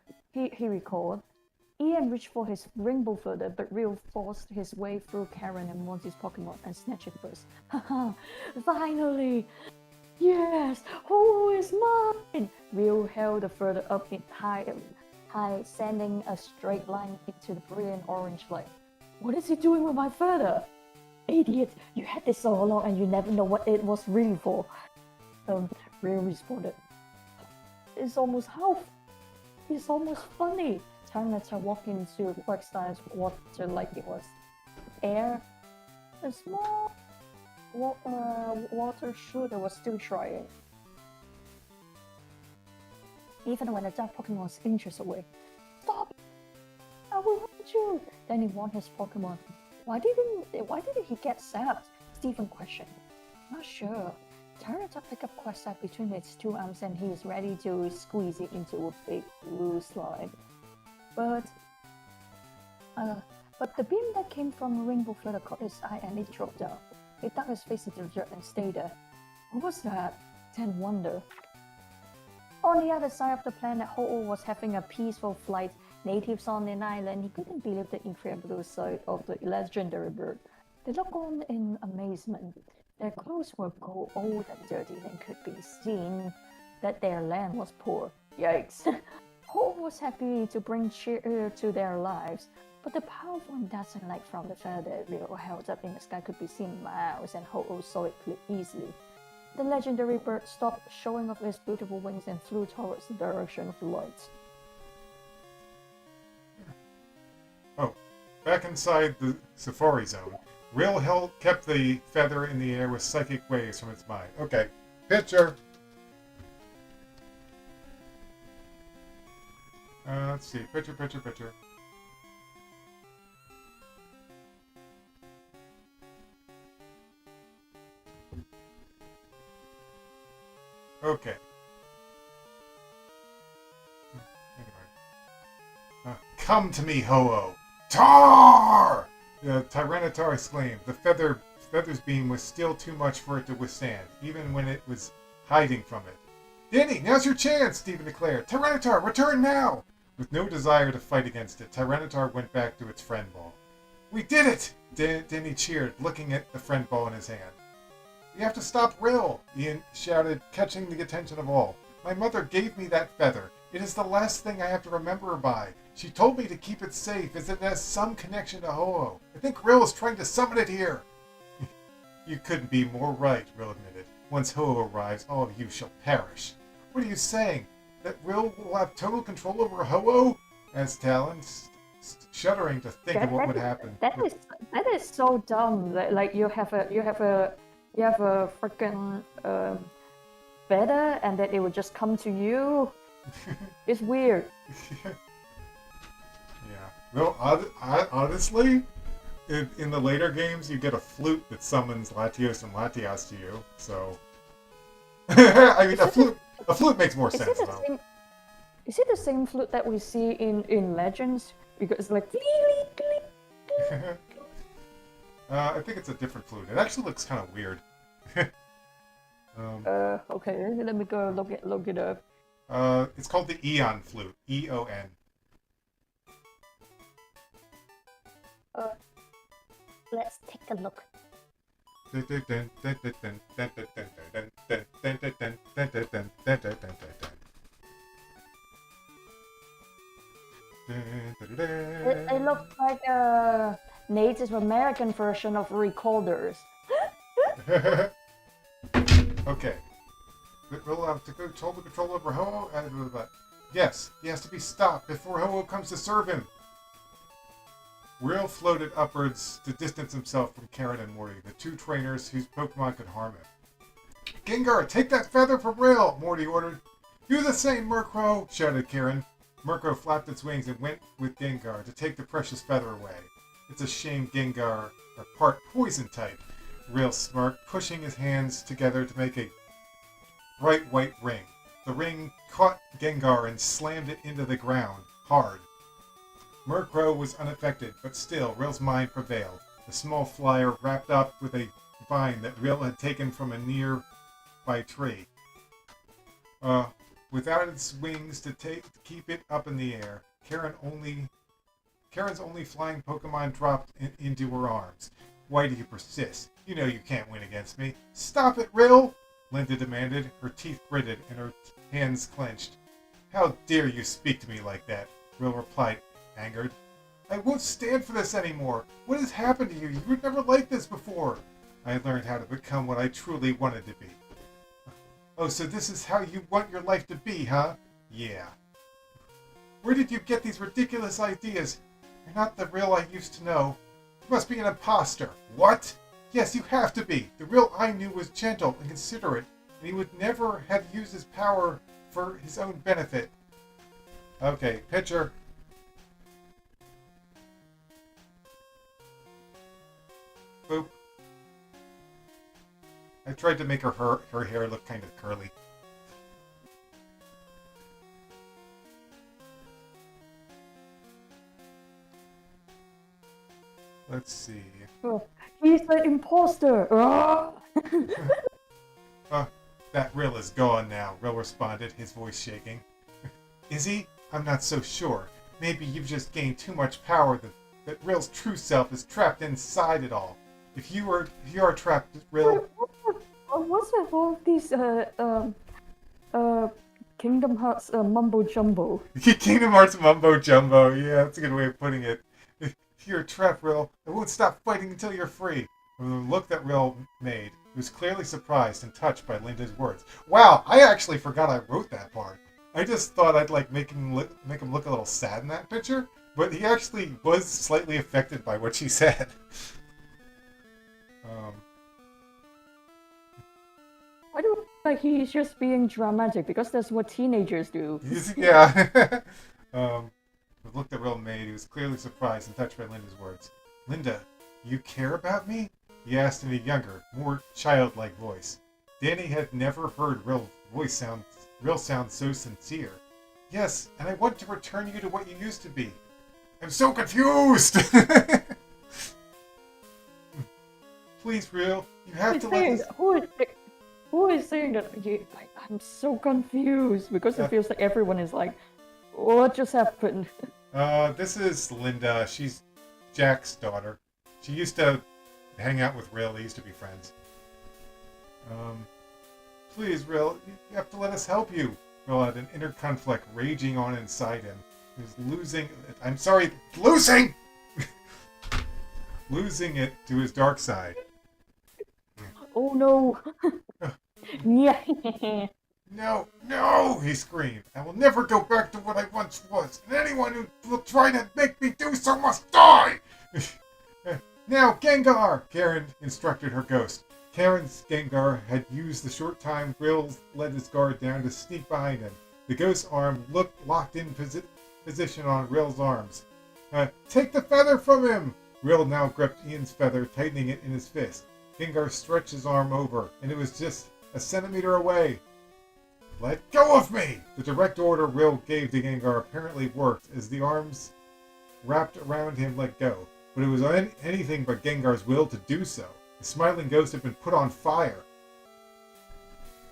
Ian reached for his rainbow feather, but Real forced his way through Karen and Monty's Pokemon and snatched it first. Haha, finally! Yes, Ho-Oh is mine! Real held the feather up in high, sending a straight line into the brilliant orange light. What is he doing with my feather? Idiot, you had this all along and you never know what it was really for. Real responded. It's almost funny. Tyranitar walked into Quagsire's water like it was air. A small water shooter was still trying. Even when the dark Pokemon was inches away. Stop! I will hurt you! Then he warned his Pokemon. Why didn't he get zapped? Stephen questioned. Not sure. Tyranitar picked up Quagsire between its two arms and he is ready to squeeze it into a big blue slime. But But the beam that came from Rainbow Flutter caught his eye and it dropped down. He ducked his face into the dirt and stayed there. What was that? Then wonder. On the other side of the planet, Ho-Oh was having a peaceful flight. Natives on an island, he couldn't believe the incredible sight of the legendary bird. They looked on in amazement. Their clothes were old and dirty and could be seen that their land was poor. Yikes! Ho-Oh was happy to bring cheer to their lives, but the powerful and dazzling light from the feather that Rio held up in the sky could be seen miles, and Ho-Oh saw it easily. The legendary bird stopped, showing off his beautiful wings, and flew towards the direction of the light. Oh, back inside the safari zone, Rill kept the feather in the air with psychic waves from its mind. Okay, picture. Let's see, picture. Okay. Come to me, Ho-Oh! Tar! The Tyranitar exclaimed. The feather's beam was still too much for it to withstand, even when it was hiding from it. Denny, now's your chance, Stephen declared. Tyranitar, return now! With no desire to fight against it, Tyranitar went back to its friend ball. We did it! Denny cheered, looking at the friend ball in his hand. We have to stop Rill, Ian shouted, catching the attention of all. My mother gave me that feather. It is the last thing I have to remember her by. She told me to keep it safe as it has some connection to Ho-Oh. I think Rill is trying to summon it here. You couldn't be more right, Rill admitted. Once Ho-Oh arrives, all of you shall perish. What are you saying? That Rill will have total control over Ho-Oh? Asked Talon, shuddering to think of what would happen. That is so dumb. Like you have a freaking feather, and that it would just come to you. It's weird. Yeah. Well, honestly, in the later games, you get a flute that summons Latios and Latias to you. So, I mean, a flute makes more sense, though. Is it the same flute that we see in Legends? Because it's like. I think it's a different flute. It actually looks kind of weird. Okay, let me go look it up. It's called the Eon flute. E-O-N. Let's take a look. It looks like a Native American version of recorders. Okay. We'll have to control over Ho-Oh. Yes, he has to be stopped before Ho-Oh comes to serve him. Rill floated upwards to distance himself from Karen and Morty, the two trainers whose Pokemon could harm him. Gengar, take that feather from Rill, Morty ordered. Do the same, Murkrow, shouted Karen. Murkrow flapped its wings and went with Gengar to take the precious feather away. It's a shame Gengar are part poison type, Rill smirked, pushing his hands together to make a bright white ring. The ring caught Gengar and slammed it into the ground, hard. Murkrow was unaffected, but still, Rill's mind prevailed. The small flyer wrapped up with a vine that Rill had taken from a nearby tree. Without its wings to keep it up in the air, Karen's only flying Pokemon dropped into her arms. Why do you persist? You know you can't win against me. Stop it, Rill! Linda demanded, her teeth gritted and her hands clenched. How dare you speak to me like that? Rill replied, angered. I won't stand for this anymore. What has happened to you? You were never like this before. I learned how to become what I truly wanted to be. Oh, so this is how you want your life to be, huh? Yeah. Where did you get these ridiculous ideas? You're not the Rill I used to know. You must be an imposter. What? Yes, you have to be. The Rill I knew was gentle and considerate, and he would never have used his power for his own benefit. Okay, picture. Boop. I tried to make her hair look kind of curly. let's see. Oh, he's the imposter! Ah! That Rill is gone now, Rill responded, his voice shaking. Is he? I'm not so sure. Maybe you've just gained too much power that Rill's true self is trapped inside it all. If you are trapped, Rill... What's with all these, Kingdom Hearts mumbo jumbo? Kingdom Hearts mumbo jumbo, yeah, that's a good way of putting it. If you're trapped, Rill, I won't stop fighting until you're free. From the look that Rill made, he was clearly surprised and touched by Linda's words. Wow, I actually forgot I wrote that part. I just thought I'd like make him look a little sad in that picture, but he actually was slightly affected by what she said. I don't like he's just being dramatic because that's what teenagers do. Yeah. The look that Rill made, he was clearly surprised and touched by Linda's words. Linda, you care about me? He asked in a younger, more childlike voice. Danny had never heard Rill's voice sound so sincere. Yes, and I want to return you to what you used to be. I'm so confused! Please, Rill, you have to let this... Who is saying that? I'm so confused because it feels like everyone is like, what just happened? This is Linda. She's Jack's daughter. She used to hang out with Rill. They used to be friends. Please, Rill, you have to let us help you. Rill had an inner conflict raging on inside him. He was losing it to his dark side. Oh no! Yeah. No, he screamed. I will never go back to what I once was, and anyone who will try to make me do so must die! Now, Gengar! Karen instructed her ghost. Karen's Gengar had used the short time Rill let his guard down to sneak behind him. The ghost's arm locked in position on Rill's arms. Take the feather from him! Rill now gripped Ian's feather, tightening it in his fist. Gengar stretched his arm over, and it was just a centimeter away. Let go of me! The direct order Rill gave to Gengar apparently worked as the arms wrapped around him let go, but it was anything but Gengar's will to do so. The smiling ghost had been put on fire.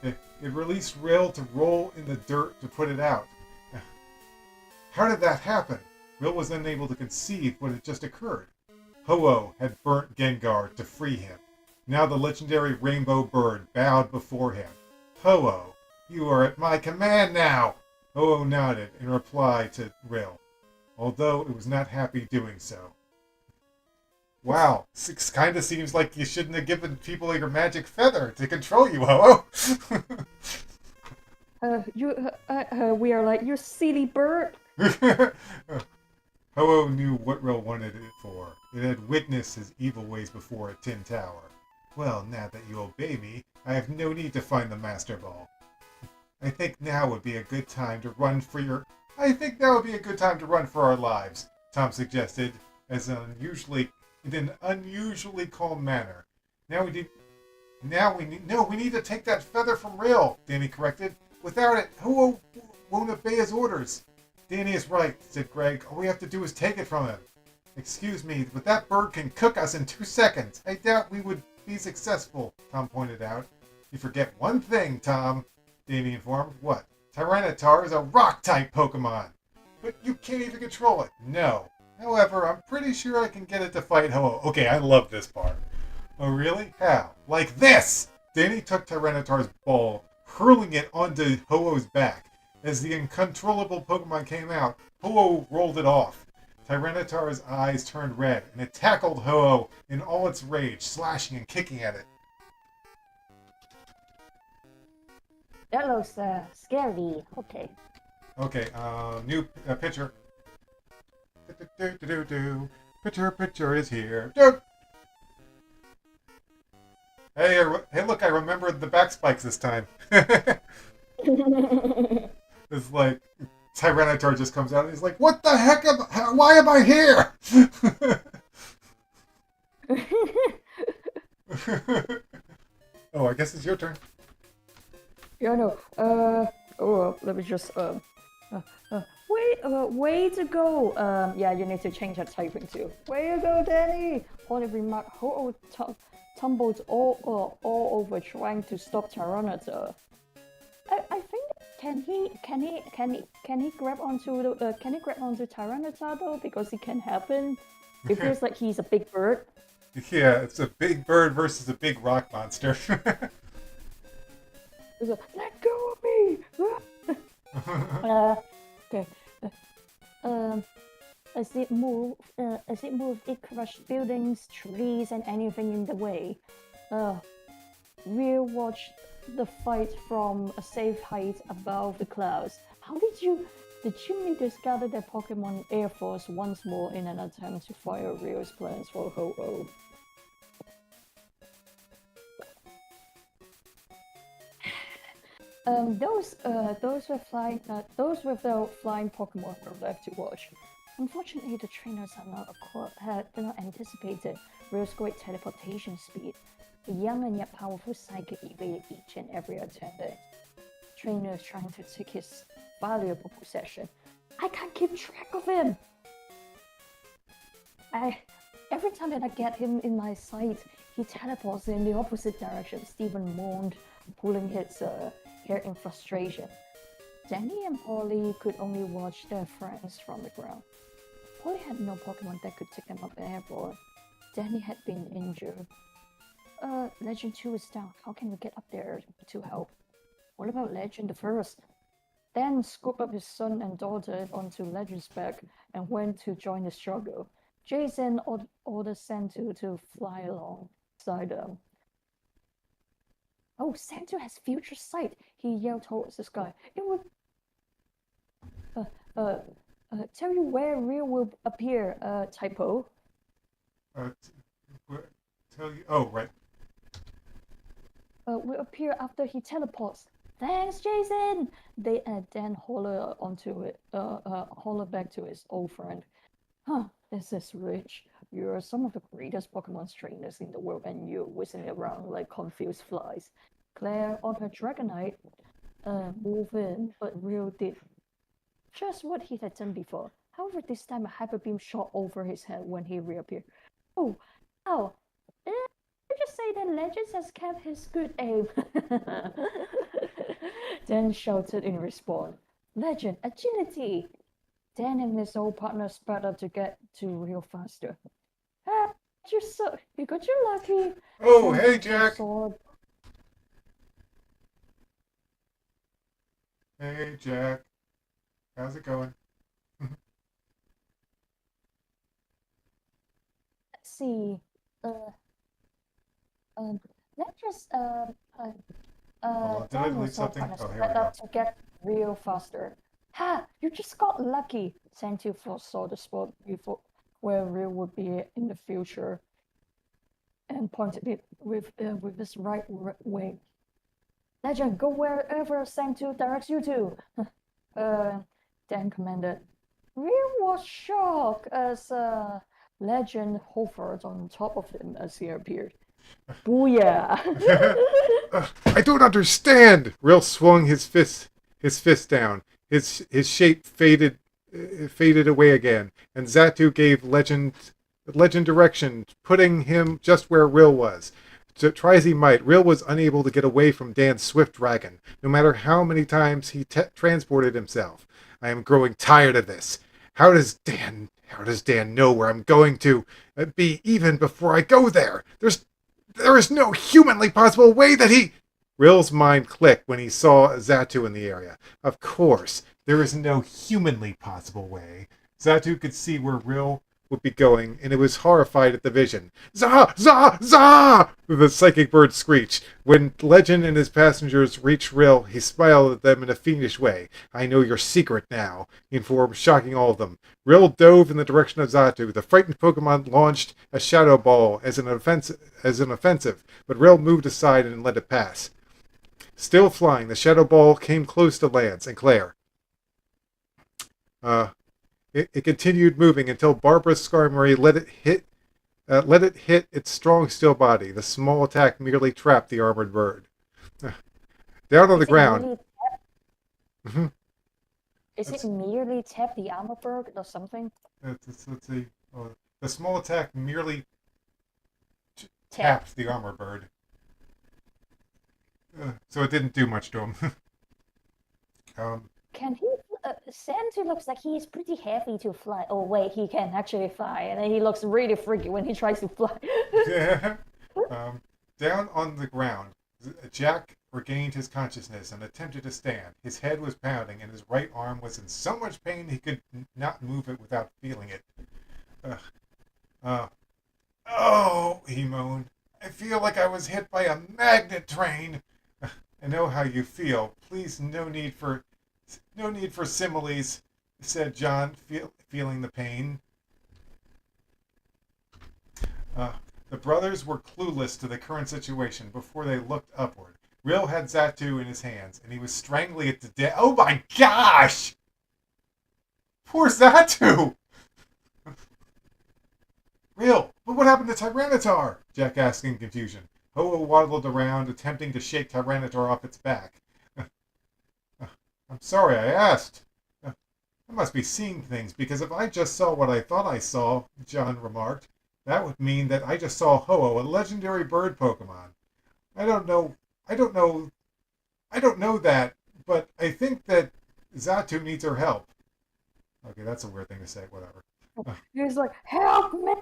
It released Rill to roll in the dirt to put it out. How did that happen? Rill was unable to conceive what had just occurred. Ho-Oh had burnt Gengar to free him. Now the legendary rainbow bird bowed before him. Ho-Oh, you are at my command now! Ho-Oh nodded in reply to Rill, although it was not happy doing so. Wow, it kind of seems like you shouldn't have given people your magic feather to control you, Ho-Oh! We are like, you silly bird! Ho-Oh knew what Rill wanted it for. It had witnessed his evil ways before at Tin Tower. Well, now that you obey me, I have no need to find the Master Ball. I think now would be a good time to run for our lives, Tom suggested, in an unusually calm manner. We need to take that feather from Rill, Danny corrected. Without it, Ho-Oh won't obey his orders. Danny is right, said Greg. All we have to do is take it from him. Excuse me, but that bird can cook us in 2 seconds. I doubt we would be successful, Tom pointed out. You forget one thing, Tom, Danny informed. What? Tyranitar is a rock-type Pokemon. But you can't even control it. No. However, I'm pretty sure I can get it to fight Ho-Oh. Okay, I love this part. Oh, really? How? Like this! Danny took Tyranitar's ball, hurling it onto Ho-Oh's back. As the uncontrollable Pokemon came out, Ho-Oh rolled it off. Tyranitar's eyes turned red, and it tackled Ho-Oh in all its rage, slashing and kicking at it. That looks scary. Okay. Okay, new picture. Picture is here. Hey, look, I remembered the back spikes this time. It's like Tyranitar just comes out and he's like, "What the heck? Why am I here?" Oh, I guess it's your turn. Yeah, no. Let me just. Wait, way to go. Yeah, you need to change that typing too. Way to go, Danny. Holly remarked, Ho tumbled all over trying to stop Tyranitar. I think can he grab onto Tyranitar though, because it can happen. It feels like he's a big bird. Yeah, it's a big bird versus a big rock monster. He's like, let go of me. Okay. Um, as it moved, it crushed buildings, trees, and anything in the way. Real watched the fight from a safe height above the clouds. How did the chimney discarded their Pokemon Air Force once more in an attempt to fire Rio's plans for Ho-Oh. Those with the flying Pokemon were left to watch. Unfortunately, the trainers had not anticipated Rio's great teleportation speed. The young and yet powerful psychic evaded each and every attendant. Trainers trying to take his valuable possession. I can't keep track of him. Every time that I get him in my sight, he teleports in the opposite direction. Stephen moaned, pulling his hair in frustration. Danny and Polly could only watch their friends from the ground. Polly had no Pokemon that could take them up airborne. Danny had been injured. Legend 2 is down. How can we get up there to help? What about Legend the first? Dan scooped up his son and daughter onto Legend's back and went to join the struggle. Jason ordered Santu to fly alongside them. Oh, Santu has future sight! He yelled towards the sky. It would tell you where Rio will appear, typo. Tell you. Oh, right. Will appear after he teleports. Thanks, Jason! They then holler back to his old friend. Huh, this is rich. You're some of the greatest Pokemon trainers in the world, and you're whizzing around like confused flies. Claire on her Dragonite moved in, but Rio did just what he had done before. However, this time a hyper beam shot over his head when he reappeared. Oh, ow! Just say that Legends has kept his good aim. Dan shouted in response. Legend, agility! Dan and his old partner sped up to get to Rio faster. Ah, you got your lucky. Oh, hey, Jack. Hey, Jack. How's it going? Let's see. Let's just Did I delete something? Oh, here we go. Up to get Rio faster. Ha! You just got lucky. Santu foresaw the spot before where Rio would be in the future, and pointed it with his right wing. Legend, go wherever Santu directs you to. Dan commanded. Rio was shocked as Legend hovered on top of him as he appeared. Booyah! I don't understand. Rill swung his fist down. His shape faded away again, and Xatu gave Legend direction, putting him just where Rill was. So, try as he might, Rill was unable to get away from Dan's swift dragon, no matter how many times he transported himself. I am growing tired of this. How does Dan know where I'm going to be even before I go there? There is no humanly possible way that he... Rill's mind clicked when he saw Xatu in the area. Of course, there is no humanly possible way. Xatu could see where Rill would be going, and it was horrified at the vision. Zah! Zah! Zah! The psychic bird screeched. When Legend and his passengers reached Rill, he smiled at them in a fiendish way. I know your secret now, he informed, shocking all of them. Rill dove in the direction of Xatu. The frightened Pokemon launched a Shadow Ball as an offensive, but Rill moved aside and let it pass. Still flying, the Shadow Ball came close to Lance and Claire. It continued moving until Barbara Skarmory let it hit its strong steel body. The small attack merely trapped the armored bird. Down on the ground. Is it merely tap the armor bird or something? Let's see. The small attack merely Tap. tapped the armor bird. So it didn't do much to him. Can he? Santu looks like he is pretty heavy to fly. Oh wait, he can actually fly, and then he looks really freaky when he tries to fly. Down on the ground, Jack regained his consciousness and attempted to stand. His head was pounding, and his right arm was in so much pain he could not move it without feeling it. Oh, he moaned. I feel like I was hit by a magnet train. I know how you feel. Please, no need for similes, said John, feeling the pain. The brothers were clueless to the current situation before they looked upward. Rill had Zatu in his hands, and he was strangling it to death. Oh my gosh! Poor Zatu! Rill, but what happened to Tyranitar? Jack asked in confusion. Ho-Oh waddled around, attempting to shake Tyranitar off its back. I'm sorry I asked. I must be seeing things, because if I just saw what I thought I saw, John remarked, that would mean that I just saw Ho-Oh, a legendary bird Pokemon. I don't know that, but I think that Zatu needs her help. Okay, that's a weird thing to say, whatever. He's like, help me!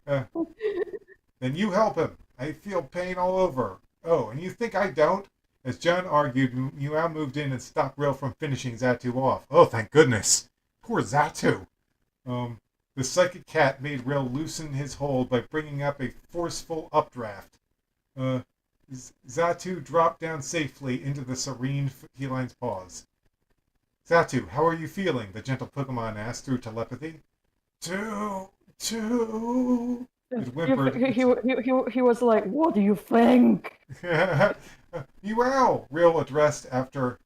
Then you help him. I feel pain all over. Oh, and you think I don't? As John argued, Meow moved in and stopped Rill from finishing Zatu off. Oh, thank goodness. Poor Zatu. The psychic cat made Rill loosen his hold by bringing up a forceful updraft. Zatu dropped down safely into the serene feline's paws. Zatu, how are you feeling? The gentle Pokemon asked through telepathy. Too. It whimpered. He was like, what do you think? Meow, Rill addressed after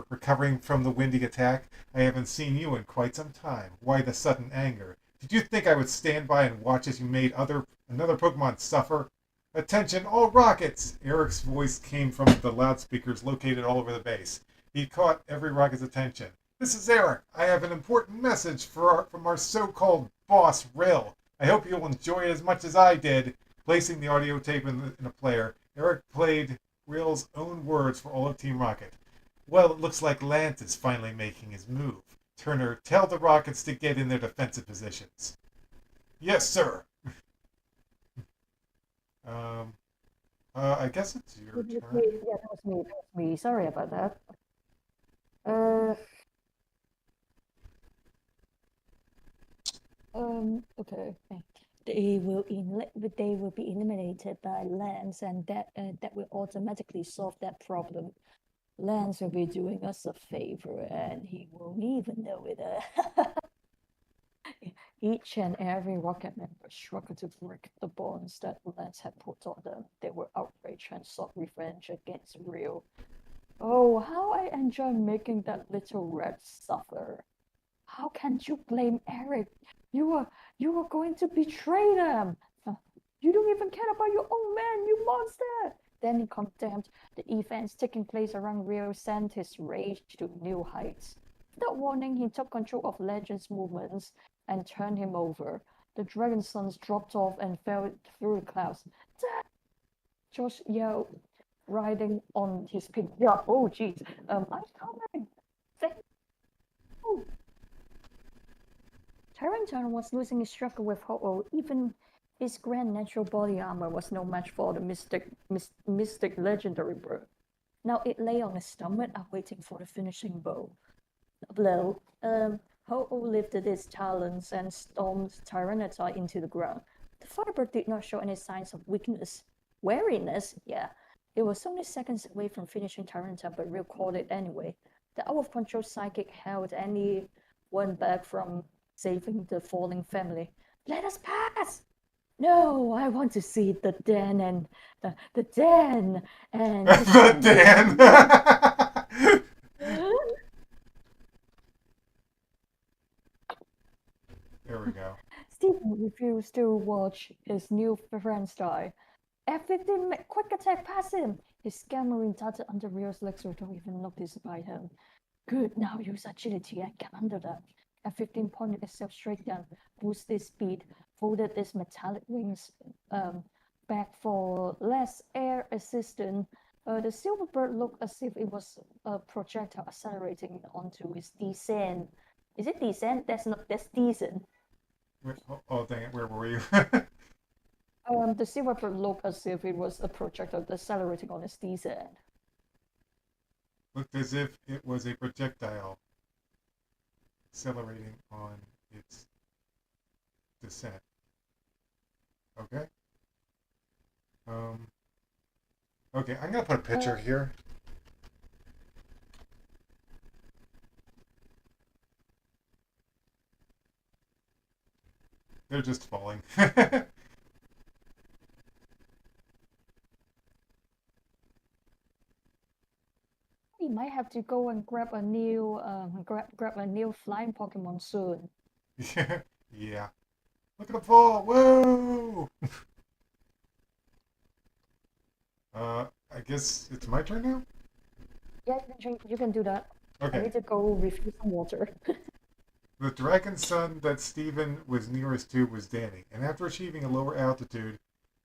recovering from the windy attack. I haven't seen you in quite some time. Why the sudden anger? Did you think I would stand by and watch as you made another Pokemon suffer? Attention, all rockets! Eric's voice came from the loudspeakers located all over the base. He caught every rocket's attention. This is Eric. I have an important message from our so-called boss, Rill. I hope you'll enjoy it as much as I did. Placing the audio tape in a player, Eric played Rill's own words for all of Team Rocket. Well, it looks like Lance is finally making his move. Turner, tell the Rockets to get in their defensive positions. Yes, sir. I guess it's your turn. Yeah, that was me. Sorry about that. Okay. They will be eliminated by Lance, and that will automatically solve that problem. Lance will be doing us a favor, and he won't even know it. Each and every Rocket member struggled to break the bonds that Lance had put on them. They were outraged and sought revenge against Rio. Oh, how I enjoy making that little red suffer. How can you blame Eric? You are going to betray them. You don't even care about your own man, you monster! Then he condemned the events taking place around Rio, sent his rage to new heights. Without warning, he took control of Legend's movements and turned him over. The Dragon Sons dropped off and fell through the clouds. Josh yelled, riding on his pig. Yeah, oh jeez. I'm coming. Tyranitar was losing his struggle with Ho-Oh. Even his grand natural body armor was no match for the mystic legendary bird. Now it lay on its stomach, awaiting for the finishing blow. Ho-Oh lifted its talons and stomped Tyranitar into the ground. The firebird did not show any signs of weakness. Wariness? Yeah. It was only seconds away from finishing Tyranitar, but Rio called it anyway. The out-of-control psychic held anyone back from saving the falling family. Let us pass! No, I want to see the den and the den and the den. There we go. Stephen refused to watch his new friends die. F-15 quick attack past him. His Scamarine darted under Rio's legs without even noticing by him. Good, now use agility and get under that. F-15 pointed itself straight down, boosted speed, folded its metallic wings back for less air assistance. The Silverbird looked as if it was a projectile accelerating onto its descent. Is it descent? That's decent. Oh, dang it, where were you? The Silverbird looked as if it was a projectile accelerating on its descent. Looked as if it was a projectile accelerating on its descent. Okay. Okay, I'm gonna put a picture here. They're just falling. We might have to go and grab a new flying Pokemon soon. Yeah. Look at them fall. Whoa! I guess it's my turn now? Yeah, you can do that. I need to go refill some water. The dragon son that Stephen was nearest to was Danny, and after achieving a lower altitude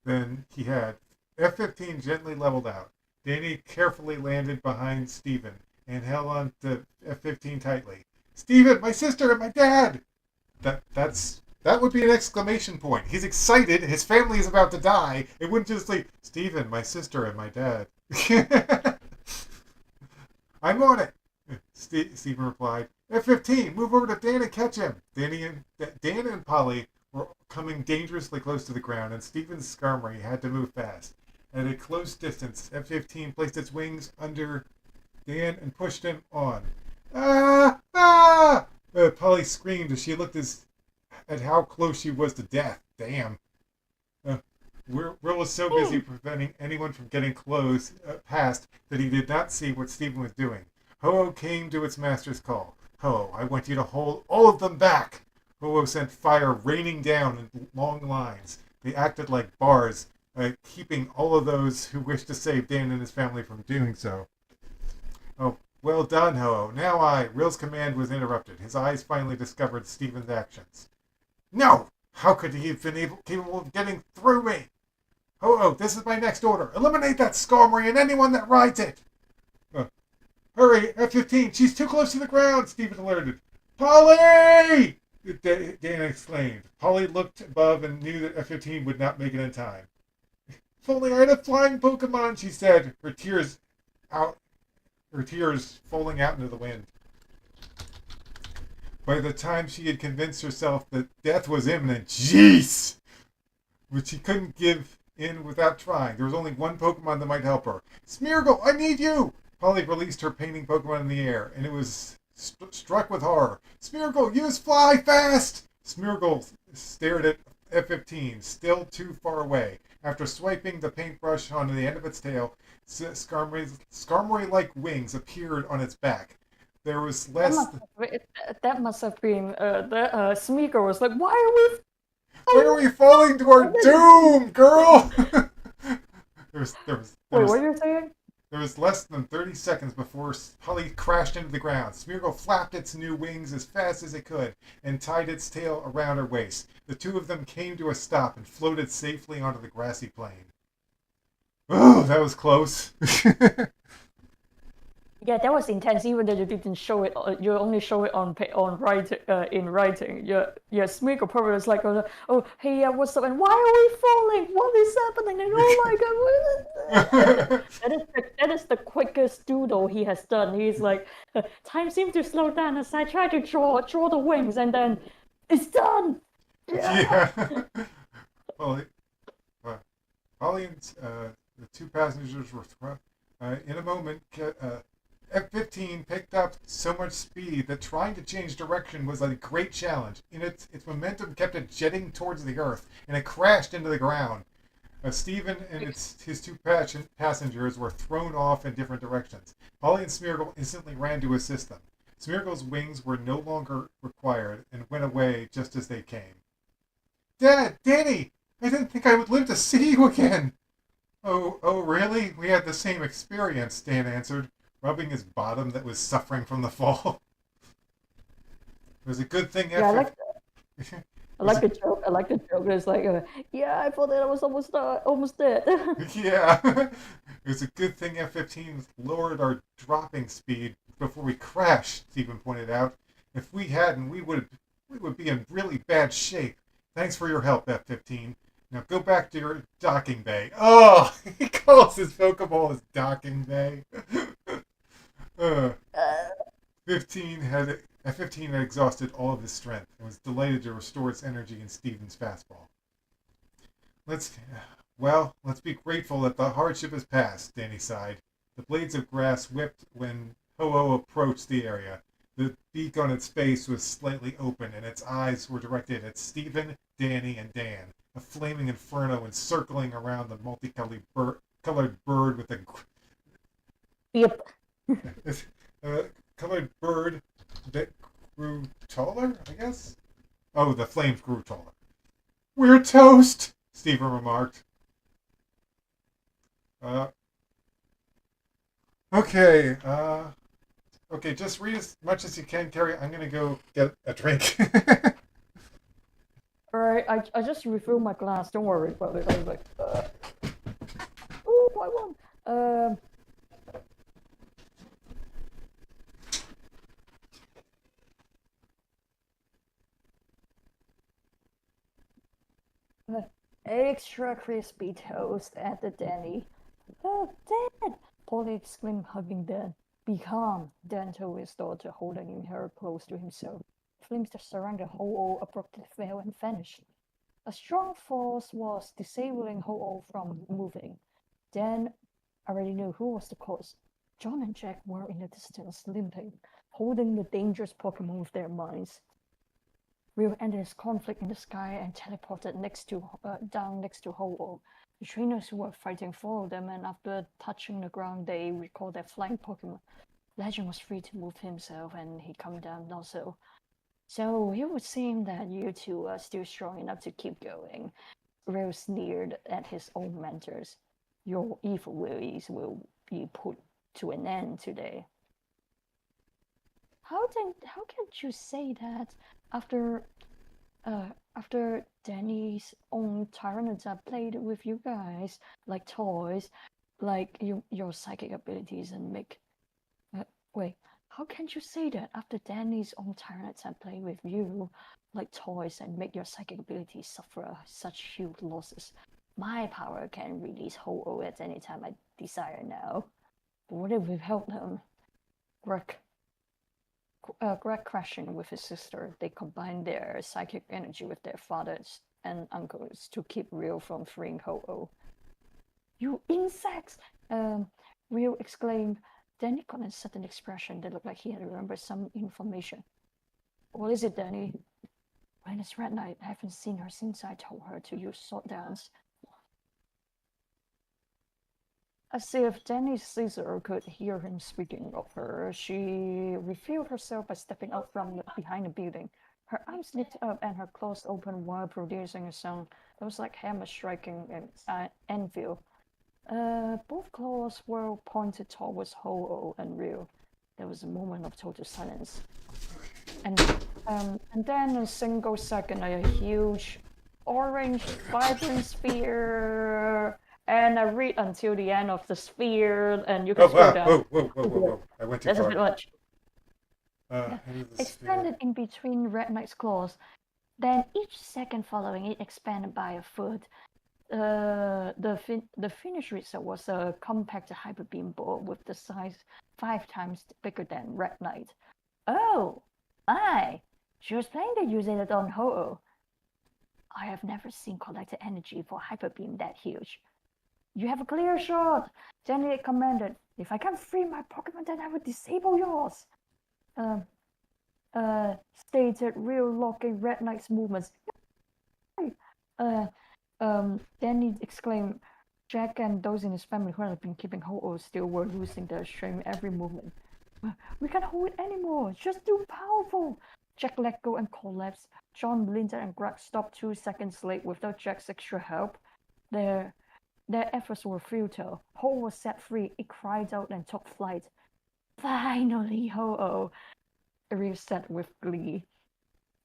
than he had, F-15 gently leveled out. Danny carefully landed behind Stephen and held on to F-15 tightly. Stephen, my sister, and my dad! That would be an exclamation point. He's excited. His family is about to die. It wouldn't just say, Stephen, my sister, and my dad. I'm on it, Stephen replied. F-15, move over to Dan and catch him. Dan and Polly were coming dangerously close to the ground, and Stephen's Skarmory had to move fast. At a close distance, F-15 placed its wings under Dan and pushed him on. Ah! Ah! Polly screamed as she looked at how close she was to death. Damn. Will was so busy preventing anyone from getting past that he did not see what Stephen was doing. Ho-Oh came to its master's call. Ho-Oh, I want you to hold all of them back. Ho-Oh sent fire raining down in long lines. They acted like bars, keeping all of those who wished to save Dan and his family from doing so. Oh, well done, Ho-Oh. Now Rill's command was interrupted. His eyes finally discovered Stephen's actions. No! How could he have been capable of getting through me? Oh, this is my next order. Eliminate that Skarmory and anyone that rides it. Hurry, F-15, she's too close to the ground, Stephen alerted. Polly! Dan exclaimed. Polly looked above and knew that F-15 would not make it in time. If only I had a flying Pokemon, she said, her tears falling out into the wind. By the time she had convinced herself that death was imminent, jeez! But she couldn't give in without trying. There was only one Pokemon that might help her. Smeargle, I need you! Polly released her painting Pokemon in the air, and it was struck with horror. Smeargle, use fly fast! Smeargle stared at F-15, still too far away. After swiping the paintbrush onto the end of its tail, Skarmory-like wings appeared on its back. There was less... That must have been... Smeargle was like, why are we falling to our doom, girl? Wait, what are you saying? There was less than 30 seconds before Polly crashed into the ground. Smeargle flapped its new wings as fast as it could and tied its tail around her waist. The two of them came to a stop and floated safely onto the grassy plain. Oh, that was close. Yeah, that was intense. Even though you didn't show it, you only show it in writing. Yeah, Smeargle probably was like, "Oh, hey, what's up? And why are we falling? What is happening? And oh my god, that is the quickest doodle he has done. He's like, time seems to slow down as I try to draw the wings, and then it's done." Yeah. Polly and the two passengers were thrown. In a moment, F-15 picked up so much speed that trying to change direction was a great challenge. Its momentum kept it jetting towards the earth, and it crashed into the ground. Stephen and his two passengers were thrown off in different directions. Polly and Smeargle instantly ran to assist them. Smeargle's wings were no longer required and went away just as they came. Dad! Danny! I didn't think I would live to see you again! Oh, really? We had the same experience, Dan answered. rubbing his bottom that was suffering from the fall. It was a good thing Yeah, it I was like the joke. I like the joke. It's like, yeah, I thought that I was almost dead. yeah. It was a good thing F-15 lowered our dropping speed before we crashed, Stephen pointed out. If we hadn't, we would be in really bad shape. Thanks for your help, F-15. Now go back to your docking bay. Oh, he calls his Pokeball his docking bay. uh, uh, 15 had F-15 had exhausted all of his strength and was delighted to restore its energy in Stephen's fastball. Let's let's be grateful that the hardship has passed, Danny sighed. The blades of grass whipped when Ho-Oh approached the area. The beak on its face was slightly open, and its eyes were directed at Stephen, Danny, and Dan, a flaming inferno encircling around the multicolored bird with a yep. uh, colored bird that grew taller, I guess? Oh, the flames grew taller. We're toast, Stephen remarked. Uh, okay, okay, just read as much as you can, Carrie. I'm gonna go get a drink. Alright, I just refilled my glass. Don't worry about it. I was like, oh, I won. Extra crispy toast at the Danny. Oh, Dad! Polly exclaimed, hugging Dan. Be calm, Dan told his daughter, holding her close to himself. Flames that surrounded Ho-Oh abruptly fell and vanished. A strong force was disabling Ho-Oh from moving. Dan already knew who was the cause. John and Jack were in the distance, limping, holding the dangerous Pokemon with their minds. Rio ended his conflict in the sky and teleported down next to Ho-Oh. The trainers who were fighting followed them, and after touching the ground, they recalled their flying Pokemon. Legend was free to move himself, and he come down also. So it would seem that you two are still strong enough to keep going. Rio sneered at his own mentors. Your evil ways will be put to an end today. How can't you say that after after Danny's own Tyranitar played with you guys like toys, like your psychic abilities and make wait, how can you say that after Danny's own Tyranitar played with you like toys and make your psychic abilities suffer such huge losses? My power can release Ho-Oh at any time I desire now. But what if we help them? Greg crashing with his sister, they combined their psychic energy with their fathers and uncles to keep Rio from freeing Ho-Oh. You insects! Rio exclaimed. Danny got a sudden expression that looked like he had remembered some information. What is it, Danny? When it's Red Knight, I haven't seen her since I told her to use sword dance. As if Danny's sister could hear him speaking of her, she revealed herself by stepping out from behind the building. Her arms knit up and her claws open while producing a sound that was like hammer striking an anvil. Both claws were pointed towards Ho-Oh and Ryu. There was a moment of total silence. And then in a single second, a huge orange vibrant sphere. And I read until the end of the sphere, and you can scroll down. Whoa. I went too That's far. a bit much. Yeah. Expanded in between Red Knight's claws. Then each second following it expanded by a foot. The finished result was a compact hyper beam ball with the size 5 times bigger than Red Knight. Oh, my! She was planning to use it on Ho-Oh. I have never seen collected energy for hyper beam that huge. You have a clear shot, Jenny commanded. If I can't free my Pokemon, then I will disable yours. Stated Real locking Red Knight's movements. Danny exclaimed. Jack and those in his family who had been keeping Ho-Oh still were losing their strength every movement. We can't hold it anymore. It's just too powerful. Jack let go and collapsed. John, Linda, and Greg stopped 2 seconds late without Jack's extra help. Their efforts were futile. Ho was set free. It cried out and took flight. Finally, Ho-Oh, Reeve said with glee.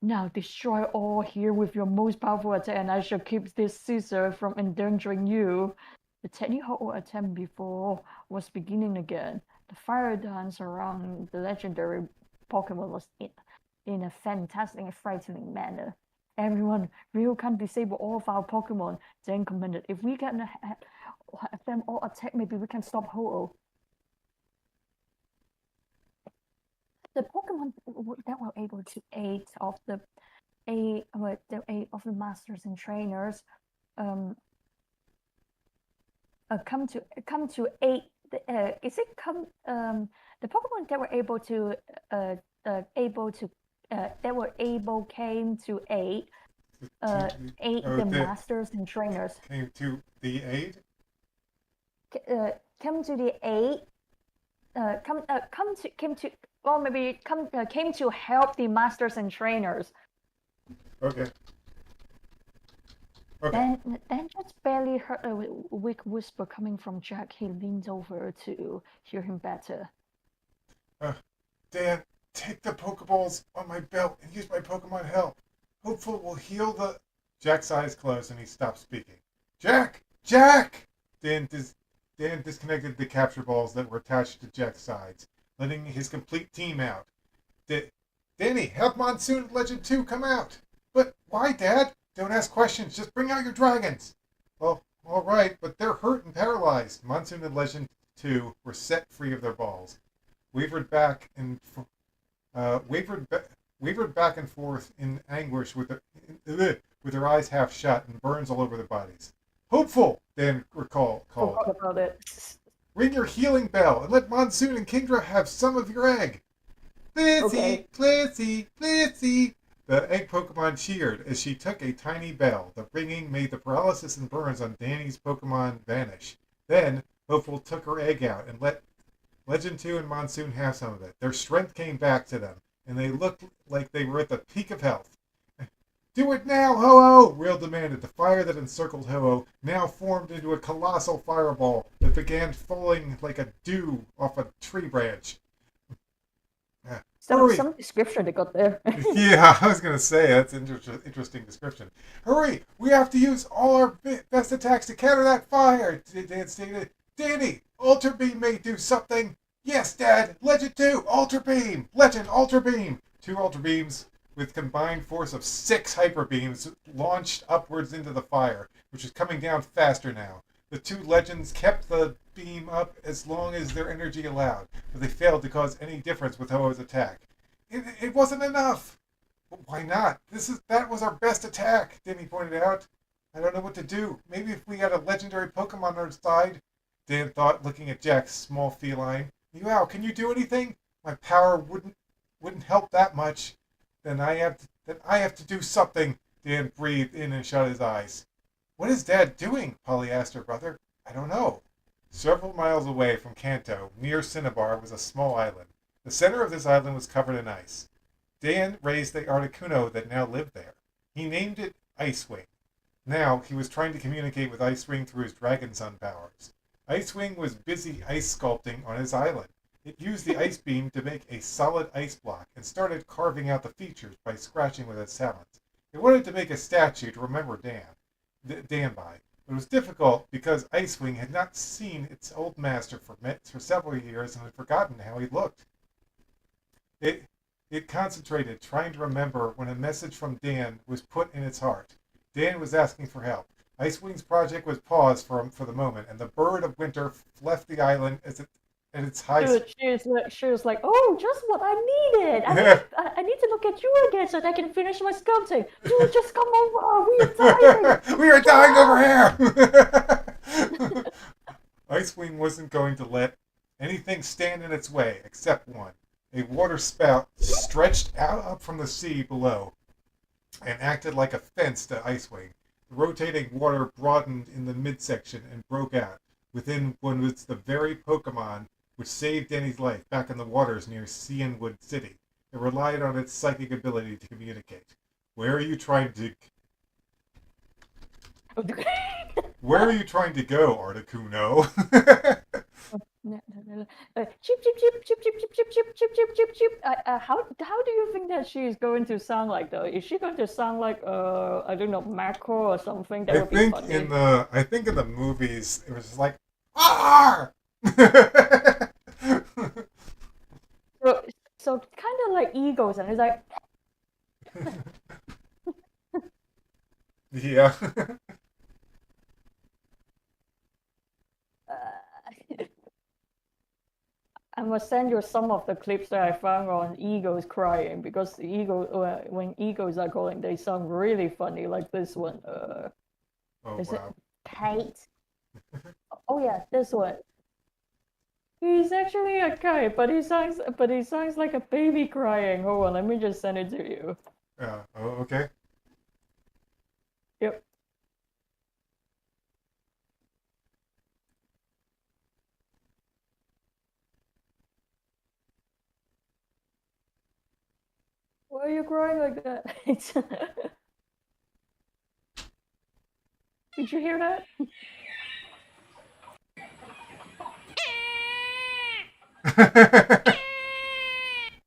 Now destroy all here with your most powerful attack, and I shall keep this Caesar from endangering you. The technique Ho-Oh attempt before was beginning again. The fire dance around the legendary Pokemon was in a fantastic and frightening manner. Everyone, Ryu can't disable all of our Pokemon. Then commented, if we can have them all attack, maybe we can stop Ho-Oh. The Pokemon that were able to aid of the masters and trainers come to aid. Is it come the Pokemon that were able to came to aid the masters and trainers. Came to the aid. Come to the aid. Came to help the masters and trainers. Okay. Then just barely heard a weak whisper coming from Jack. He leaned over to hear him better. Dan, take the Pokeballs on my belt and use my Pokemon help. Hopeful will heal the... Jack's eyes closed and he stopped speaking. Jack! Jack! Dan disconnected the capture balls that were attached to Jack's sides, letting his complete team out. Danny, help Monsoon and Legend 2 come out! But why, Dad? Don't ask questions, just bring out your dragons! Well, all right, but they're hurt and paralyzed. Monsoon and Legend 2 were set free of their balls. Wavered back and forth in anguish with their eyes half shut and burns all over their bodies. Hopeful, Dan called. Forgot about it. Ring your healing bell and let Monsoon and Kingdra have some of your egg. Blissey, Blissey, Blissey. The egg Pokemon cheered as she took a tiny bell. The ringing made the paralysis and burns on Danny's Pokemon vanish. Then, Hopeful took her egg out and let Legend 2 and Monsoon have some of it. Their strength came back to them, and they looked like they were at the peak of health. Do it now, Ho-Oh! Real demanded. The fire that encircled Ho-Oh now formed into a colossal fireball that began falling like a dew off a tree branch. Some description they got there. Yeah, I was going to say, that's an interesting description. Hurry! We have to use all our best attacks to counter that fire, Dan stated. Danny, Ultra Beam may do something. Yes, Dad! Legend 2, Ultra Beam! Legend, Ultra Beam! 2 Ultra Beams with combined force of 6 Hyper Beams launched upwards into the fire, which is coming down faster now. The 2 legends kept the beam up as long as their energy allowed, but they failed to cause any difference with Ho-Oh's attack. It wasn't enough! But why not? That was our best attack, Danny pointed out. I don't know what to do. Maybe if we had a legendary Pokemon on our side, Dan thought, looking at Jack's small feline. Meow, can you do anything? My power wouldn't help that much. Then I have to do something. Dan breathed in and shut his eyes. What is Dad doing? Polly asked her brother. I don't know. Several miles away from Kanto, near Cinnabar, was a small island. The center of this island was covered in ice. Dan raised the Articuno that now lived there. He named it Icewing. Now he was trying to communicate with Icewing through his Dragon Sun powers. Icewing was busy ice sculpting on his island. It used the ice beam to make a solid ice block and started carving out the features by scratching with its talons. It wanted to make a statue to remember Dan by. But it was difficult because Icewing had not seen its old master for several years and had forgotten how he looked. It concentrated, trying to remember when a message from Dan was put in its heart. Dan was asking for help. Icewing's project was paused for the moment, and the bird of winter left the island at its height. She was like, oh, just what I needed. I need to look at you again so that I can finish my sculpting. Dude, just come over. We are dying. We are dying over here. Icewing wasn't going to let anything stand in its way except one. A water spout stretched out up from the sea below and acted like a fence to Icewing. The rotating water broadened in the midsection and broke out. Within one was the very Pokemon which saved Danny's life back in the waters near Cianwood City. It relied on its psychic ability to communicate. Where are you trying to go, Articuno? chip chip chip chip chip chip chip chip chip chip chip chip. How do you think that she is going to sound like though? Is she going to sound like I don't know, macro or something? That would be funny. I think in the movies it was just like R. So so kind of like egos, and it's like Yeah. uh, I must send you some of the clips that I found on eagles crying because the when eagles are calling, they sound really funny. Like this one. Oh Is it wow. Kate? Oh yeah, this one. He's actually a kite, but he sounds like a baby crying. Hold on, let me just send it to you. Yeah. Oh okay. Yep. Why are you crying like that? Did you hear that?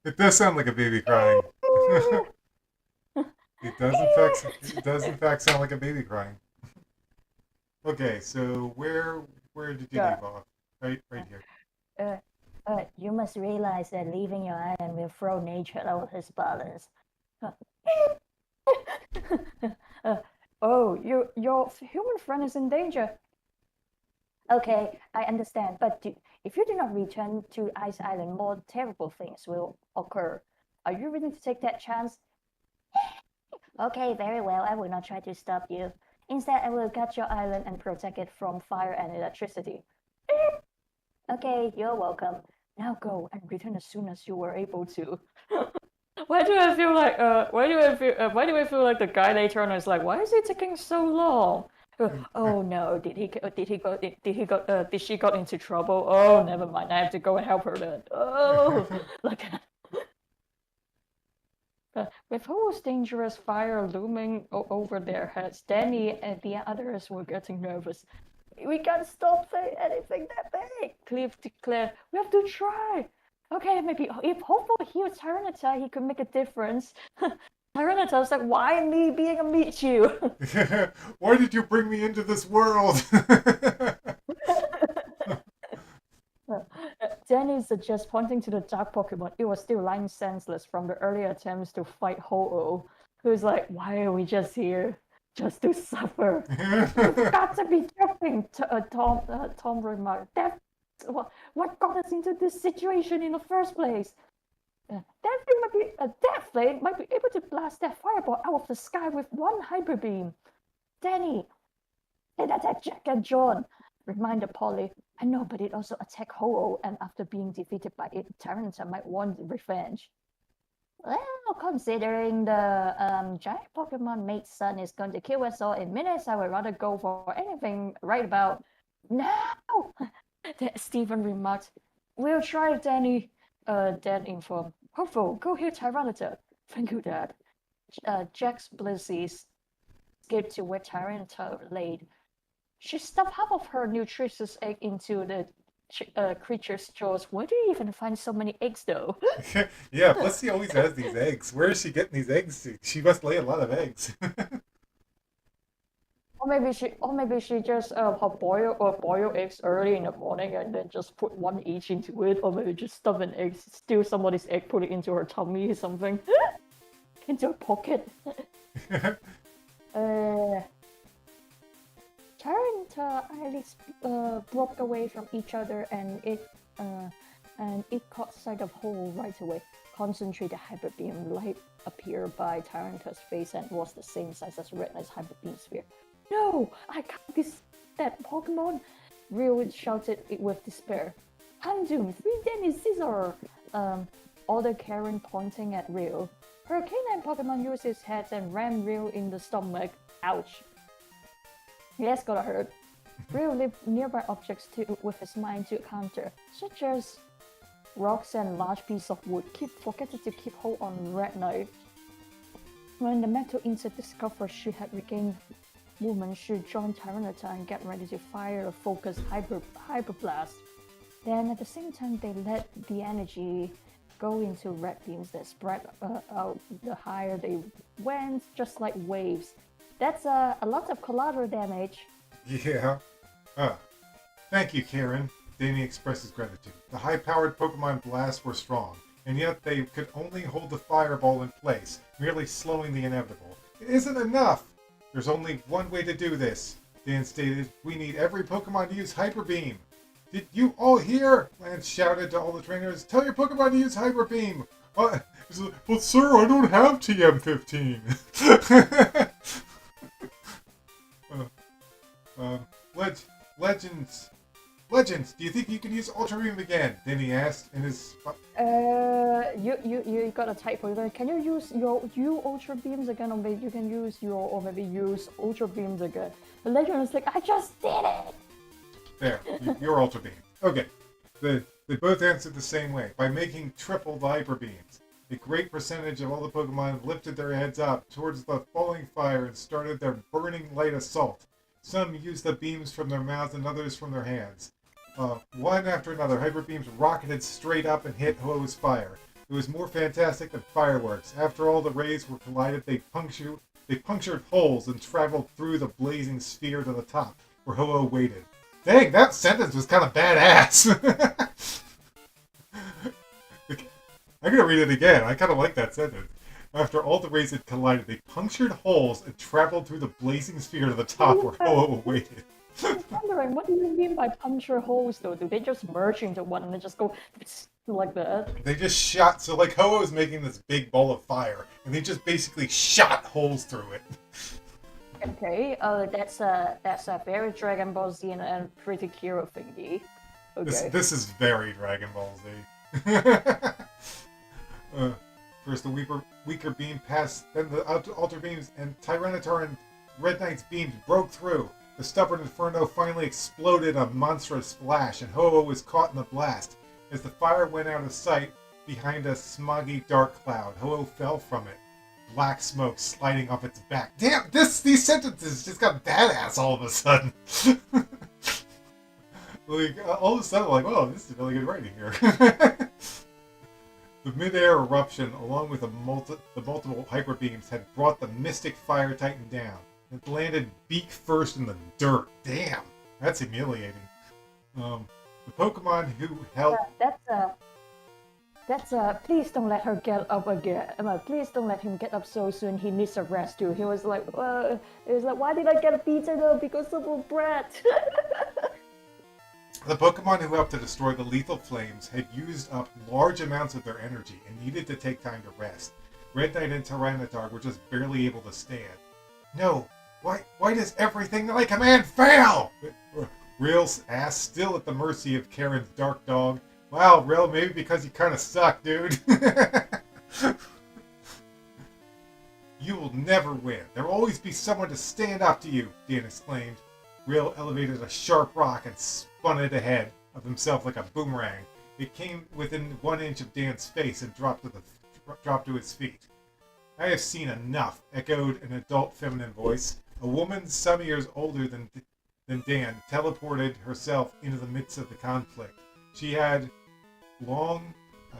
It does sound like a baby crying. It does in fact sound like a baby crying. Okay, so where did you Yeah. leave off? Right here. You must realize that leaving your island will throw nature out of its balance. Oh, your human friend is in danger. Okay, I understand, but if you do not return to Ice Island, more terrible things will occur. Are you willing to take that chance? Okay, very well. I will not try to stop you. Instead, I will guard your island and protect it from fire and electricity. Okay, you're welcome. Now go and return as soon as you were able to. Why do I feel like why do I feel like the guy later on is like, why is it taking so long? Oh no, did she got into trouble? Oh, never mind. I have to go and help her then. Oh, like with Ho's dangerous fire looming over their heads, Danny and the others were getting nervous. We can't stop saying anything that big, Cliff declared. We have to try. Okay, maybe if hopefully heals Tyranitar, he could make a difference. Tyranitar's like, why me being a Michu? Why did you bring me into this world? Danny suggests pointing to the dark Pokemon. It was still lying senseless from the earlier attempts to fight Ho-Oh, who's like, why are we just here? Just to suffer. You've got to be joking, Tom remarked. That's what got us into this situation in the first place. That flame might be able to blast that fireball out of the sky with one hyper beam. Danny, it attacked Jack and John, reminded Polly. I know, but it also attacked Ho-Oh, and after being defeated by it, Tyranitar might want revenge. Well, considering the giant Pokemon mate Sun is going to kill us all in minutes, I would rather go for anything right about now. Stephen remarked. We'll try, Danny. Dad informed. Hopeful, go here, Tyranitar. Thank you, Dad. Jack's Blizzies skipped to where Tyranitar laid. She stuffed half of her nutritious egg into the creature's jaws. Where do you even find so many eggs, though? Yeah, plus she always has these eggs. Where is she getting these eggs to? She must lay a lot of eggs. Or maybe she just boil eggs early in the morning and then just put one each into it, or maybe just stuff an egg, steal somebody's egg, put it into her tummy or something, into her pocket. Tyranitar eyelids broke away from each other, and it caught sight of Ho right away. Concentrated hyper beam light appeared by Tyranitar's face and was the same size as Red Knight's hyper beam sphere. No, I can't be that Pokemon! Ryo shouted it with despair. Handoom, free Danny Scissor! Ordered Karen, pointing at Ryo. Her canine Pokemon used its head and rammed Ryo in the stomach. Ouch. Yes, gotta hurt. Ryo leaped nearby objects with his mind to counter, such as rocks and large pieces of wood. Forgetting to keep hold on Red Knight. When the metal insect discovered she had regained movement, she joined Tyranitar and get ready to fire a focused hyper blast. Then at the same time, they let the energy go into red beams that spread out the higher they went, just like waves. That's a lot of collateral damage. Yeah. Uh, Thank you, Karen. Danny expresses gratitude. The high-powered Pokemon blasts were strong, and yet they could only hold the fireball in place, merely slowing the inevitable. It isn't enough! There's only one way to do this, Dan stated. We need every Pokemon to use Hyper Beam. Did you all hear? Lance shouted to all the trainers. Tell your Pokemon to use Hyper Beam! But sir, I don't have TM15. Legends. Legends, do you think you can use Ultra Beam again? Danny asked in his... You got a typo there. Can you use your Ultra Beams again, or maybe you can use maybe use Ultra Beams again? The legend is like, I just did it! There, your Ultra Beam. Okay. They both answered the same way, by making triple the Hyper Beams. A great percentage of all the Pokemon lifted their heads up towards the falling fire and started their burning light assault. Some used the beams from their mouths and others from their hands. One after another, Hyper Beams rocketed straight up and hit Ho-Oh's fire. It was more fantastic than fireworks. After all the rays were collided, they punctured holes and traveled through the blazing sphere to the top, where Ho-Oh waited. Dang, that sentence was kind of badass! I'm gonna read it again. I kind of like that sentence. After all the rays had collided, they punctured holes and traveled through the blazing sphere to the top where Ho-Oh waited. I was wondering, what do you mean by puncture holes, though? Do they just merge into one and then just go like that? They just shot, so like Ho-Oh is making this big ball of fire, and they just basically shot holes through it. Okay, that's a very Dragon Ball Z and pretty Kiro thingy. Okay. This is very Dragon Ball Z. First the weaker beam passed, then the Ultra Beams, and Tyranitar and Red Knight's beams broke through. The stubborn Inferno finally exploded a monstrous splash, and Ho-Oh was caught in the blast. As the fire went out of sight behind a smoggy dark cloud, Ho-Oh fell from it, black smoke sliding off its back. Damn, these sentences just got badass all of a sudden. Like, all of a sudden, like, whoa, this is really good writing here. The mid-air eruption, along with the multiple hyper beams, had brought the Mystic Fire Titan down. It landed beak first in the dirt. Damn, that's humiliating. The Pokemon who held... Please don't let her get up again. Please don't let him get up so soon. He needs a rest too. He was like, why did I get beaten up because of a brat? The Pokemon who helped to destroy the lethal flames had used up large amounts of their energy and needed to take time to rest. Red Knight and Tyranitar were just barely able to stand. No, why does everything that I command fail? Real's ass still at the mercy of Karen's dark dog. Wow, Real, maybe because you kind of suck, dude. You will never win. There will always be someone to stand up to you, Dan exclaimed. Real elevated a sharp rock and spun it ahead of himself like a boomerang. It came within 1 inch of Dan's face and dropped to his feet. I have seen enough, echoed an adult feminine voice. A woman some years older than Dan teleported herself into the midst of the conflict. She had long,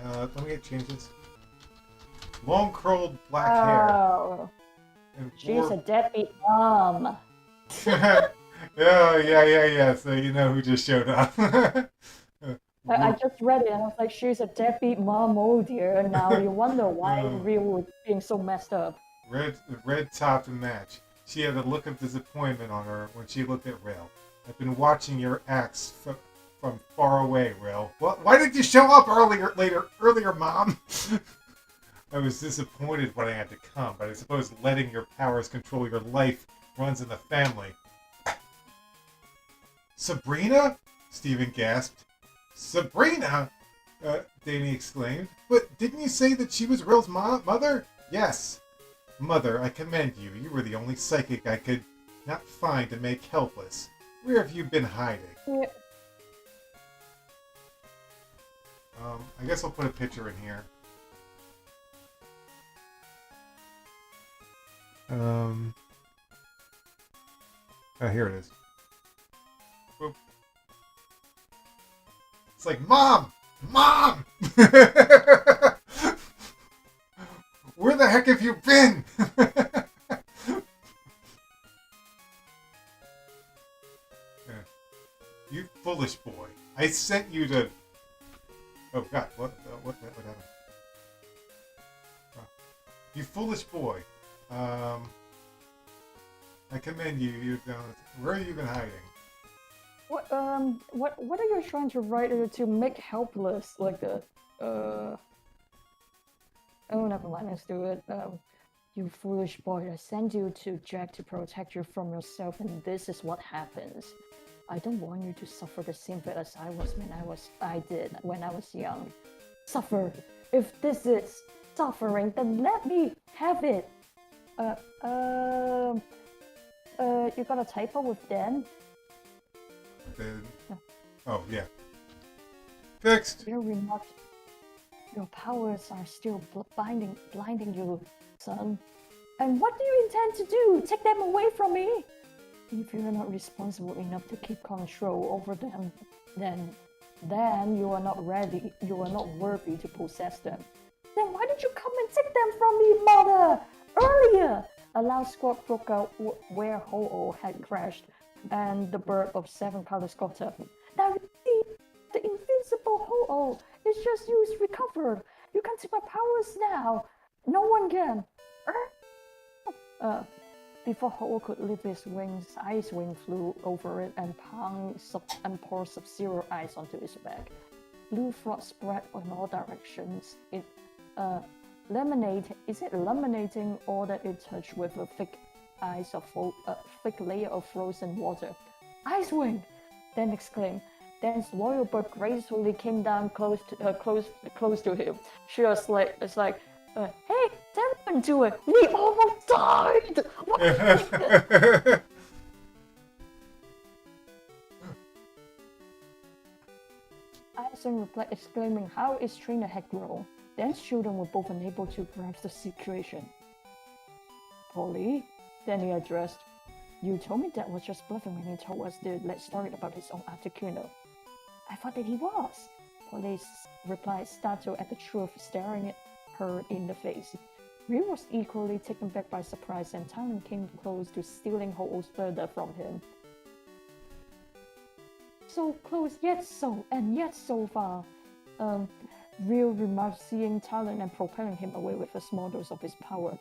let me change this. Long curled black hair. And she's a deadbeat mom. Yeah. So you know who just showed up. I just read it and I was like, she's a deadbeat mom, oh dear. And now you wonder why Real was being so messed up. Red topped and match. She had a look of disappointment on her when she looked at Rail. I've been watching your acts from far away, Rail. Why did you show up earlier, Mom? I was disappointed when I had to come, but I suppose letting your powers control your life runs in the family. Sabrina? Steven gasped. Sabrina? Danny exclaimed. But didn't you say that she was Real's mother? Yes. Mother, I commend you. You were the only psychic I could not find to make helpless. Where have you been hiding? Yeah. I guess I'll put a picture in here. Here it is. Boop. It's like, Mom! Mom! Where the heck have you been? You foolish boy. I sent you to... Oh, God. What happened? Oh. You foolish boy. I commend you. Where have you been hiding? What are you trying to write to make helpless like the Oh, never mind. Let's do it. You foolish boy! I sent you to Jack to protect you from yourself, and this is what happens. I don't want you to suffer the same fate as I did when I was young. Suffer. If this is suffering, then let me have it. You got a typo with Dan? Then... Oh, yeah. Fixed! Your remark. Your powers are still blinding you, son. And what do you intend to do? Take them away from me? If you're not responsible enough to keep control over them, then you are not ready. You are not worthy to possess them. Then why did you come and take them from me, mother? Earlier! A loud squawk broke out where Ho-Oh had crashed, and the bird of 7 colors got up. Now you see, the invincible Ho-Oh is just used recovered. You can take my powers now. No one can. Before Ho-Oh could lift his wings, Ice Wing flew over it and poured Sub-Zero ice onto his back. Blue frost spread in all directions. It laminating all that it touched with a thick layer of frozen water. Ice Wing! Dan exclaimed. Dan's loyal bird gracefully came down close to him. She was like, hey, Dan wouldn't do it. We almost died. Ison replied, exclaiming, "How is Trainer had grown?" Dan's children were both unable to grasp the situation. Polly, Danny addressed, "You told me Dad was just bluffing when he told us the story about his own Articuno." "I thought that he was," Polly replied, startled at the truth staring at her in the face. Ryu was equally taken back by surprise, and Talon came close to stealing Ho-Oh's further from him. "So close, yet so far," Ryu remarked, seeing Talon and propelling him away with a small dose of his power.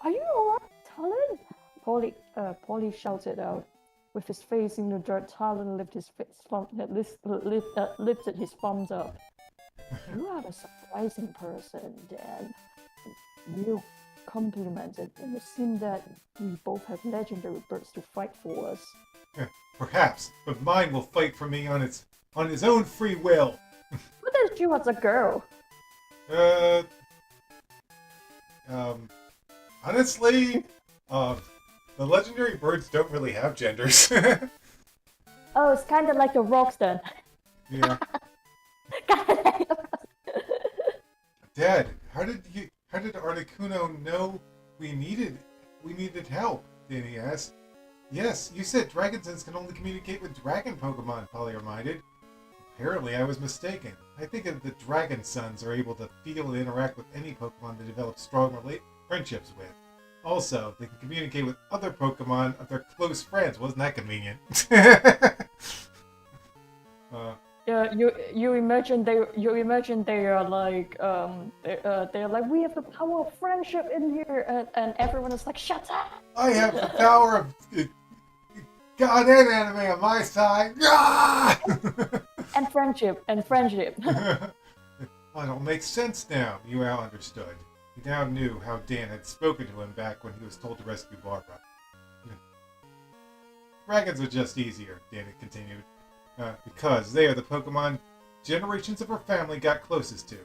"Are you alright, Talon?" Polly shouted out. With his face in the dirt, Talon lifted his thumbs up. "You are a surprising person, Dad." Ryu complimented. It would seem that we both have legendary birds to fight for us. Perhaps, but mine will fight for me on his own free will. What is you as a girl? Honestly, the legendary birds don't really have genders. Oh, it's kind of like the rocks then. Yeah. Dad, how did Articuno know we needed help? Danny asked. "Yes, you said Dragon Sense can only communicate with dragon Pokemon," Polly reminded. "Apparently I was mistaken. I think that the Dragon Sons are able to feel and interact with any Pokemon they develop strong friendships with. Also, they can communicate with other Pokemon of their close friends. Wasn't that convenient?" Yeah, you imagine they are like they're like, "We have the power of friendship in here," and everyone is like, "Shut up!" "I have the power of God and anime on my side." And friendship. Well, it all makes sense now. Yuao understood. He now knew how Dan had spoken to him back when he was told to rescue Barbara. Dragons are just easier, Dan had continued, because they are the Pokemon generations of her family got closest to.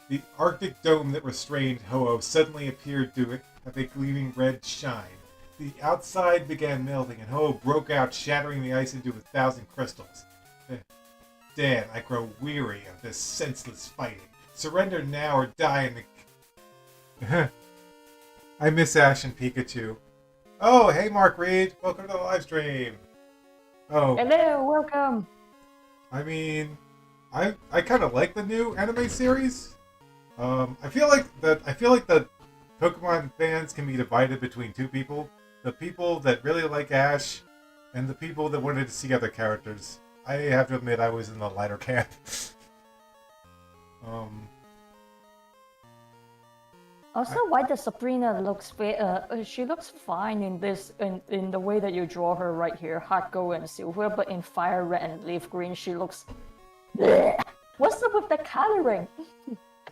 The Arctic dome that restrained Ho-Oh suddenly appeared through it with a gleaming red shine. The outside began melting, and Ho-Oh broke out, shattering the ice into 1,000 crystals. "Dan, I grow weary of this senseless fighting. Surrender now or die in the..." I miss Ash and Pikachu. Oh, hey Mark Reed. Welcome to the live stream. Oh. Hello, welcome. I mean, I kind of like the new anime series. I feel like the Pokemon fans can be divided between two people: the people that really like Ash, and the people that wanted to see other characters. I have to admit, I was in the lighter camp. um, Also, why does Sabrina looks she looks fine in this in the way that you draw her right here, hot gold and silver, but in fire red and leaf green she looks. Bleh. What's up with the coloring?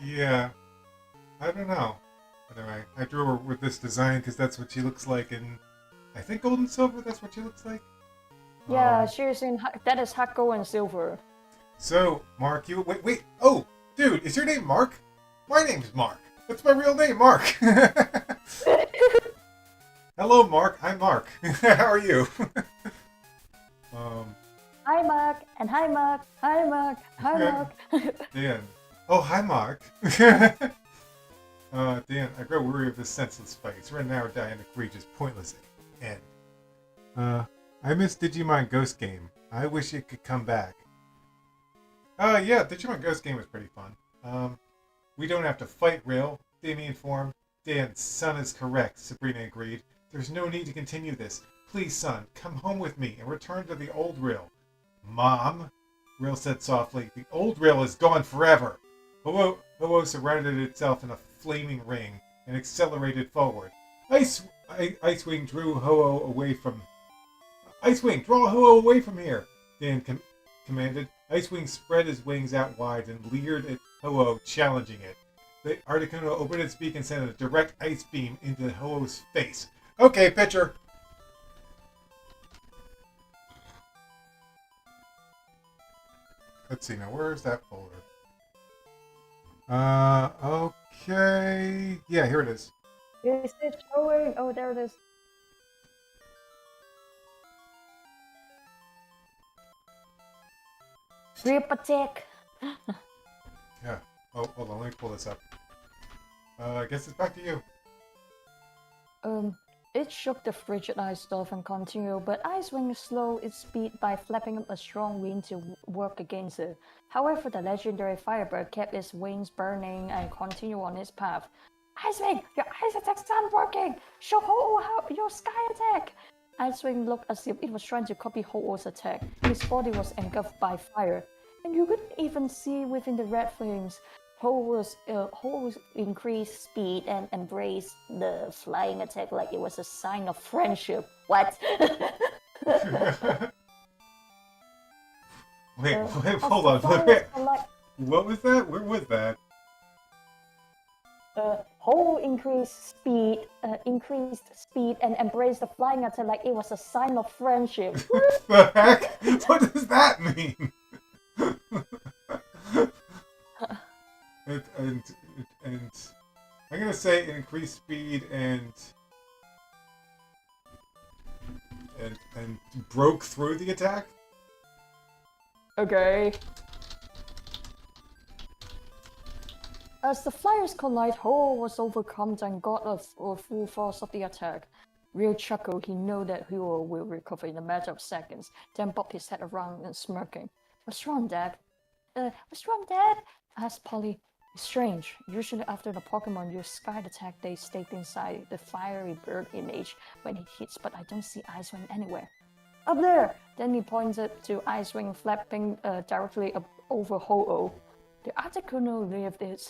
yeah, I don't know. Anyway, I drew her with this design because that's what she looks like in, I think, Gold and Silver. That's what she looks like. Yeah, Um, she's in that is hot gold and silver. so, Mark, you wait. Oh, dude, is your name Mark? My name's Mark. That's my real name, Mark. Hello, Mark. I'm Mark. How are you? um, Hi Mark, and hi Mark, hi Mark, hi Mark. Dan. Oh, hi, Mark. Dan, I grow weary of this senseless fight. It's right now or die an egregious, pointless end. I miss Digimon Ghost Game. I wish it could come back. Yeah, Digimon Ghost Game was pretty fun. We don't have to fight Rail. Damien informed. Dan, son is correct, Sabrina agreed. There's no need to continue this. Please, son, come home with me and return to the old Rail. Mom, Rail said softly, the old Rail is gone forever. Ho-Oh surrounded itself in a flaming ring and accelerated forward. Icewing drew Ho-Oh away from... Icewing, draw Ho-Oh away from here, Dan commanded. Icewing spread his wings out wide and leered at Ho-Oh, challenging it. The Articuno opened its beak and sent a direct ice beam into Ho-Oh's face. Okay, pitcher. Let's see now, where's that folder? Okay. Yeah, here it is. Is it showing? Oh, there it is. Rip attack. Yeah. Oh, hold on, let me pull this up. I guess it's back to you. It shook the frigid ice off and continued, but Icewing slowed its speed by flapping up a strong wind to work against it. However, the legendary Firebird kept its wings burning and continued on its path. Icewing, your ice attack's not working! Show Ho-Oh how your sky attack! Icewing looked as if it was trying to copy Ho-Oh's attack. His body was engulfed by fire, and you couldn't even see within the red flames. Ho-Oh's increased speed and embraced the flying attack like it was a sign of friendship. What? Wait, hold on. What was that? Where was that? Ho increased speed and embraced the flying attack like it was a sign of friendship. The heck? What does that mean? and I'm gonna say increased speed and broke through the attack. Okay. As the flyers collide, Ho was overcome and got a full force of the attack. Real chuckle, he knew that Ho will recover in a matter of seconds, then bobbed his head around and smirking. What's wrong, Dad? What's wrong, Dad? Asked Polly. It's strange. Usually after the Pokemon use Sky attack, they stay inside the fiery bird image when it hits, but I don't see Icewing anywhere. Up there! Then he pointed to Icewing flapping directly up over Ho-Oh. The Articuno lifted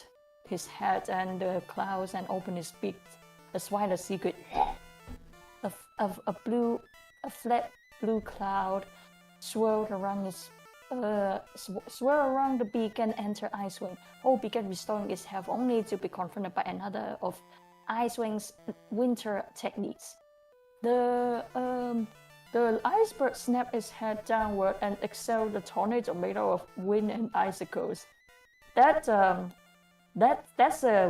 his head and the clouds and opened his beak as wide as he could. A flat blue cloud swirled around the beak and entered Icewing. Ho began restoring its health only to be confronted by another of Icewing's winter techniques. The iceberg snapped its head downward and exhaled a tornado made out of wind and icicles. That's a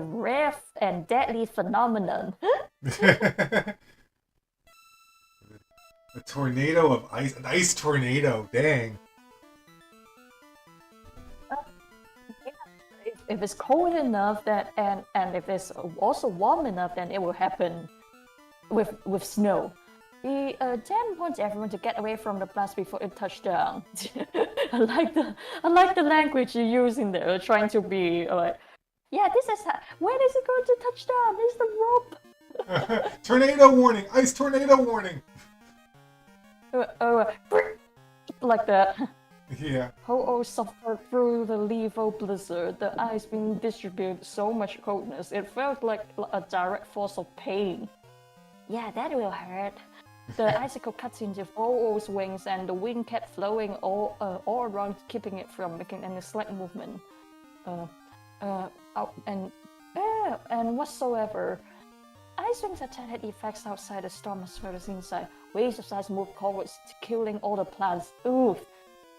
rare and deadly phenomenon. A tornado of ice, an ice tornado. Dang. If it's cold enough that and if it's also warm enough, then it will happen with snow. Dan wants everyone to get away from the blast before it touched down. I like the language you're using there, trying to be like, yeah, this is when is it going to touch down? There's the rope. Tornado warning! Ice tornado warning! Like that. Yeah. Ho-Oh suffered through the lethal blizzard, the ice being distributed so much coldness, it felt like a direct force of pain. Yeah, that will hurt. The icicle cut into Ho-Oh's wings and the wind kept flowing all around, keeping it from making any slight movement. And whatsoever. Ice wings attack effects outside the storm as well as inside. Waves of ice moved forwards, killing all the plants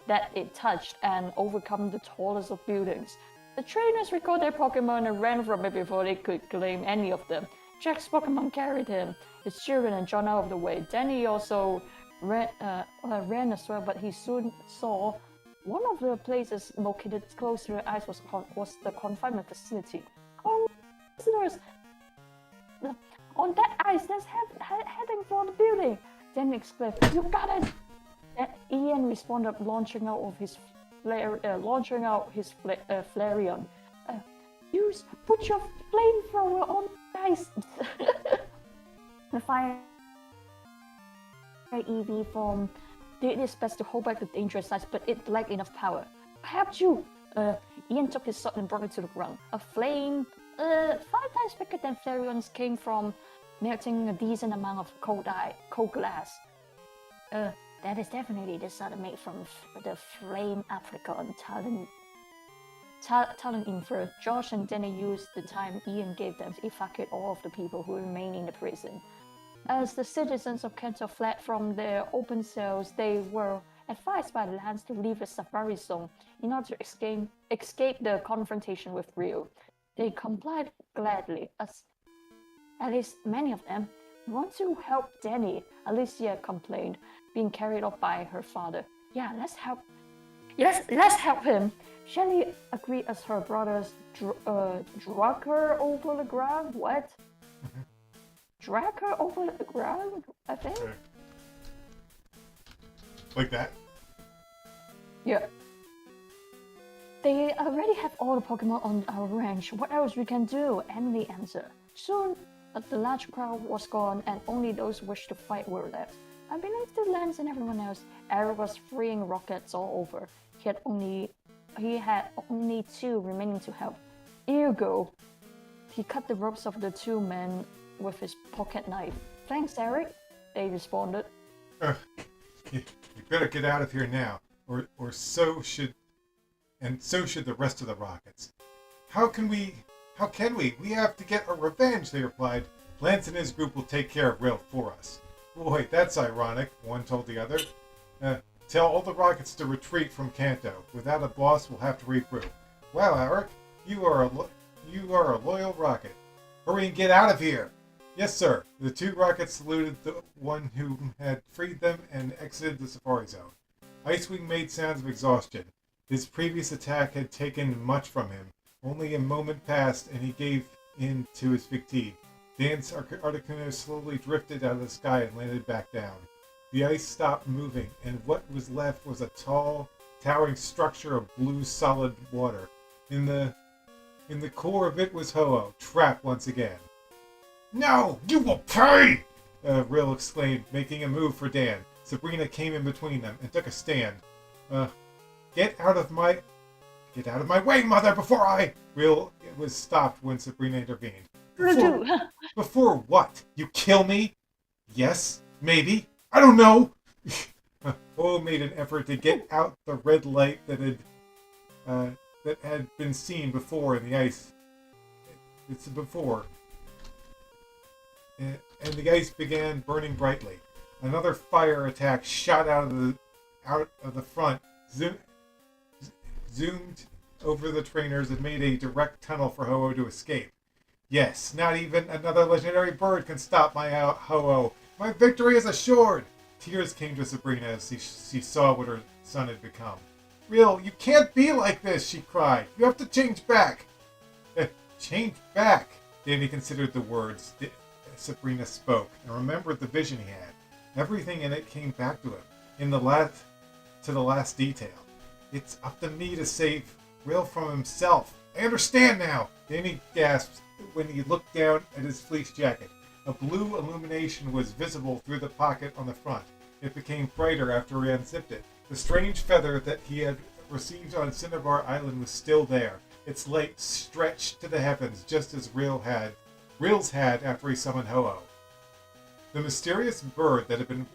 that it touched and overcome the tallest of buildings. The trainers recalled their Pokemon and ran from it before they could claim any of them. Jack's Pokemon carried him, his children and John out of the way. Danny also ran as well, but he soon saw one of the places located close to the ice was the confinement facility. Oh, listeners! On that ice, that's heading for the building! Danny exclaimed, "You got it!" And Ian responded, launching out his Flareon. Put your flamethrower on ice. The fire EV form did its best to hold back the dangerous ice, but it lacked enough power. Perhaps you. Ian took his sword and brought it to the ground. A flame 5 times bigger than Flareon's came from melting a decent amount of cold glass. That is definitely the sort made from the flame apricot talent infer. Josh and Danny used the time Ian gave them to evacuate all of the people who remained in the prison. As the citizens of Kanto fled from their open cells, they were advised by Lance to leave the safari zone in order to escape the confrontation with Rio. They complied gladly, as at least many of them want to help Danny, Alicia complained, being carried off by her father. Yeah, let's help him. Shelly agreed as her brothers drug her over the ground. What? Drag her over the ground, I think? Okay. Like that? Yeah. They already have all the Pokemon on our ranch. What else we can do? Emily answered. Soon, the large crowd was gone and only those who wished to fight were left. I believe to Lance and everyone else, Eric was freeing rockets all over. He had only 2 remaining to help. Ergo, he cut the ropes of the 2 men with his pocket knife. Thanks, Eric, they responded. You better get out of here now, or so should the rest of the Rockets. How can we? We have to get our revenge, they replied. Lance and his group will take care of Rail for us. Boy, that's ironic, one told the other. Tell all the Rockets to retreat from Kanto. Without a boss, we'll have to regroup. Wow, Eric, you are a loyal Rocket. Hurry and get out of here! Yes, sir. The 2 Rockets saluted the one who had freed them and exited the Safari Zone. Icewing made sounds of exhaustion. His previous attack had taken much from him. Only a moment passed, and he gave in to his fatigue. Dan's Articuno slowly drifted out of the sky and landed back down. The ice stopped moving, and what was left was a tall, towering structure of blue solid water. In the core of it was Ho-Oh, trapped once again. No! You will pay! Rill exclaimed, making a move for Dan. Sabrina came in between them and took a stand. Get out of my way, Mother, before I... Rill was stopped when Sabrina intervened. Before what? You kill me? Yes? Maybe? I don't know! Oh made an effort to get out the red light that had been seen before in the ice. It's before. And the ice began burning brightly. Another fire attack shot out of the front, zoomed over the trainers and made a direct tunnel for Ho-Oh to escape. Yes, not even another legendary bird can stop my Ho-Oh. My victory is assured! Tears came to Sabrina as she saw what her son had become. Real, you can't be like this, she cried. You have to change back. Change back? Danny considered the words Sabrina spoke and remembered the vision he had. Everything in it came back to him, to the last detail. It's up to me to save Will from himself. I understand now! Then he gasped when he looked down at his fleece jacket. A blue illumination was visible through the pocket on the front. It became brighter after he unzipped it. The strange feather that he had received on Cinnabar Island was still there. Its light stretched to the heavens, just as Reels had after he summoned Ho-Oh. The mysterious bird that had been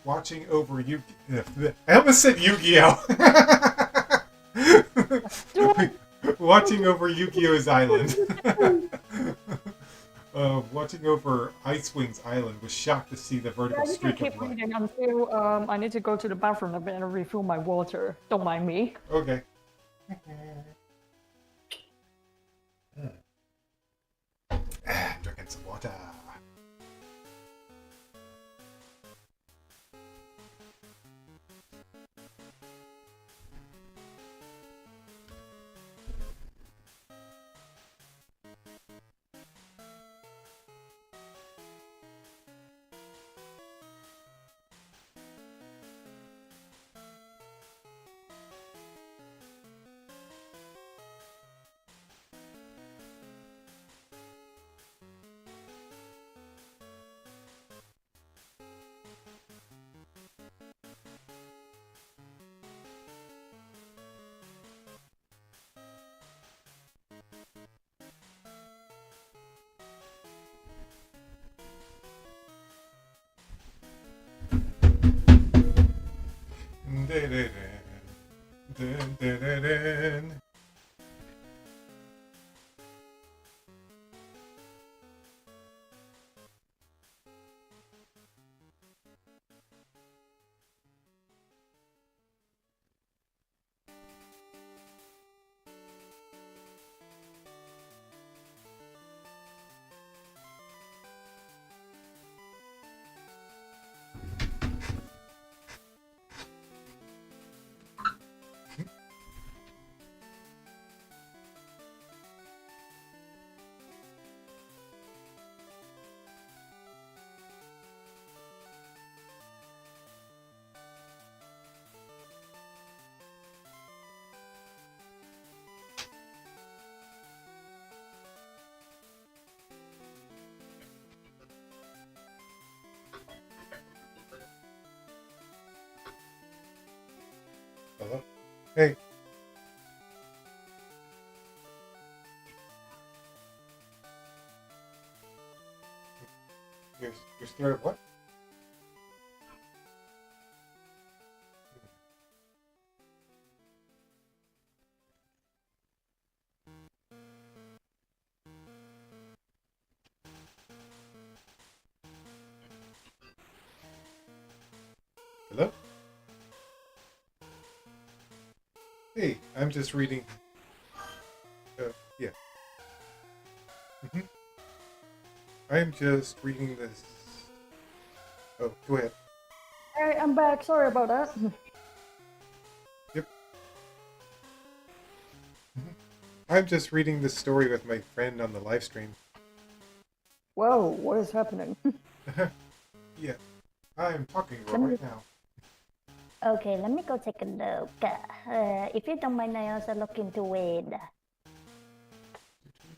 watching over I almost said Yu-Gi-Oh! Watching over Yu-Gi-Oh's island. Watching over Icewing's island was shocked to see the vertical streak keep of light. reading until I need to go to the bathroom and refill my water. Don't mind me. Okay. Drinking some water. Hello? Hey. You're scared of what? Hello? Hey, I'm just reading. Yeah. I'm just reading this. Oh, go ahead. Hey, I'm back. Sorry about that. Yep. I'm just reading this story with my friend on the live stream. Whoa, what is happening? Yeah, I'm talking to her right now. Okay, let me go take a look. If you don't mind, I also look into it. The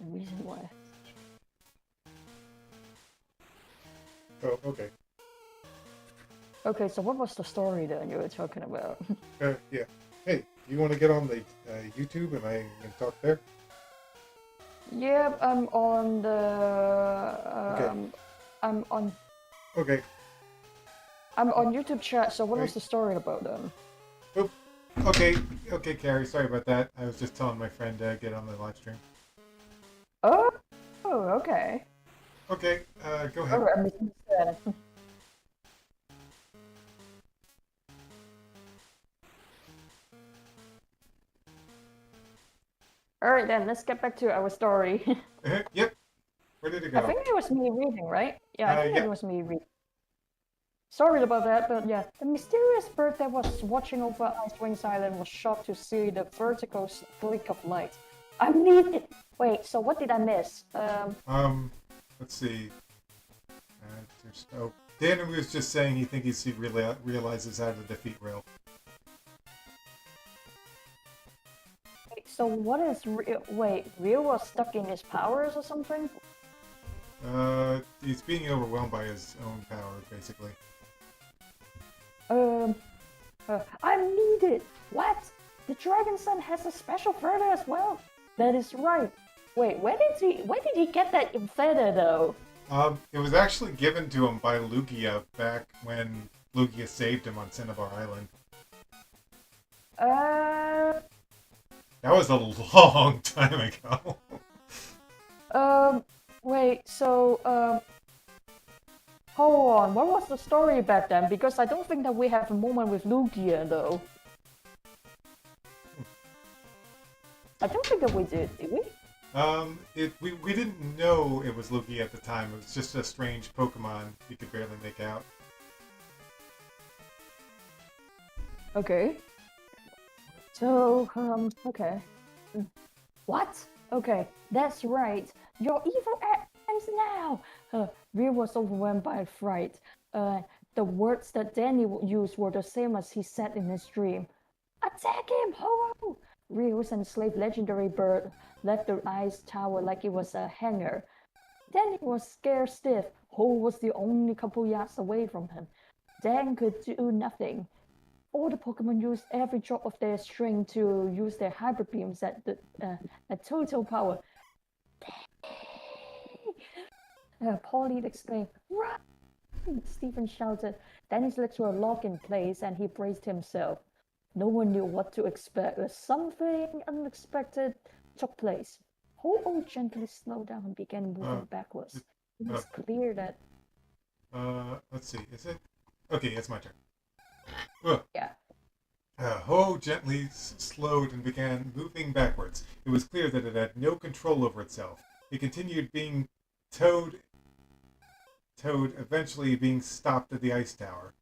reason why. Oh, okay. Okay, so what was the story then you were talking about? Yeah. Hey, you want to get on the YouTube and I can talk there? Yep, I'm on the. Okay. I'm on. Okay. I'm on YouTube chat. So what was the story about then? Oop. Okay, Carrie. Sorry about that. I was just telling my friend to get on the live stream. Oh, okay. Okay, go ahead. Oh, I misunderstood. Alright then, let's get back to our story. Yep. Where did it go? I think it was me reading, right? Yeah, I think yeah. it was me reading. Sorry about that, but yeah. The mysterious bird that was watching over Icewing's Island was shocked to see the vertical streak of light. I need it! Wait, so what did I miss? Let's see. Dan was just saying he thinks he realizes how to defeat Rill. Wait, so what is wait, Ryu was stuck in his powers or something? He's being overwhelmed by his own power, basically. I'm needed. What? The Dragon Son has a special feather as well. That is right. Wait, where did he get that feather though? It was actually given to him by Lugia back when Lugia saved him on Cinnabar Island. That was a long time ago. Wait, so, hold on, what was the story back then? Because I don't think that we have a moment with Lugia, though. I don't think that we did we? We didn't know it was Lugia at the time. It was just a strange Pokemon you could barely make out. Okay. So, okay. What? Okay, that's right. Your evil ends now! Ryu was overwhelmed by fright. The words that Danny used were the same as he said in his dream. Attack him, Ho-Oh! Ryu's enslaved legendary bird left the ice tower like it was a hangar. Danny was scared stiff. Ho was the only couple yards away from him. Dan could do nothing. All the Pokemon used every drop of their strength to use their hybrid beams at total power. Pauline exclaimed, "Run!" Stephen shouted. Danny's legs were locked in place and he braced himself. No one knew what to expect as something unexpected took place. Ho-Oh gently slowed down and began moving backwards. It was clear that... Let's see, is it? Okay, it's my turn. Ugh. Yeah. Ho gently slowed and began moving backwards. It was clear that it had no control over itself. It continued being towed, eventually being stopped at the ice tower.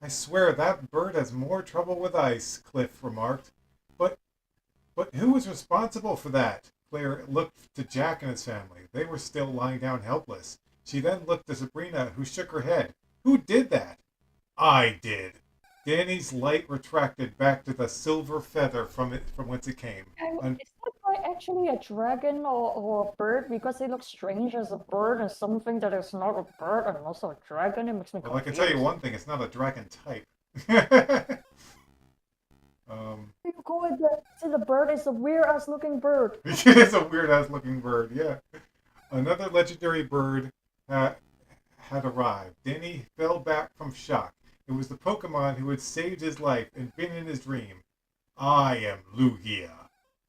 I swear that bird has more trouble with ice, Cliff remarked. But who was responsible for that? Claire looked to Jack and his family. They were still lying down helpless. She then looked to Sabrina, who shook her head. Who did that? I did. Danny's light retracted back to the silver feather from whence it came. Is that guy actually a dragon or a bird? Because it looks strange as a bird and something that is not a bird and also a dragon. It makes me confused. Well, I can tell you one thing, it's not a dragon type. You call it the bird is a weird-ass looking bird. It is a weird-ass looking bird, yeah. Another legendary bird had arrived. Danny fell back from shock. It was the Pokemon who had saved his life and been in his dream. I am Lugia.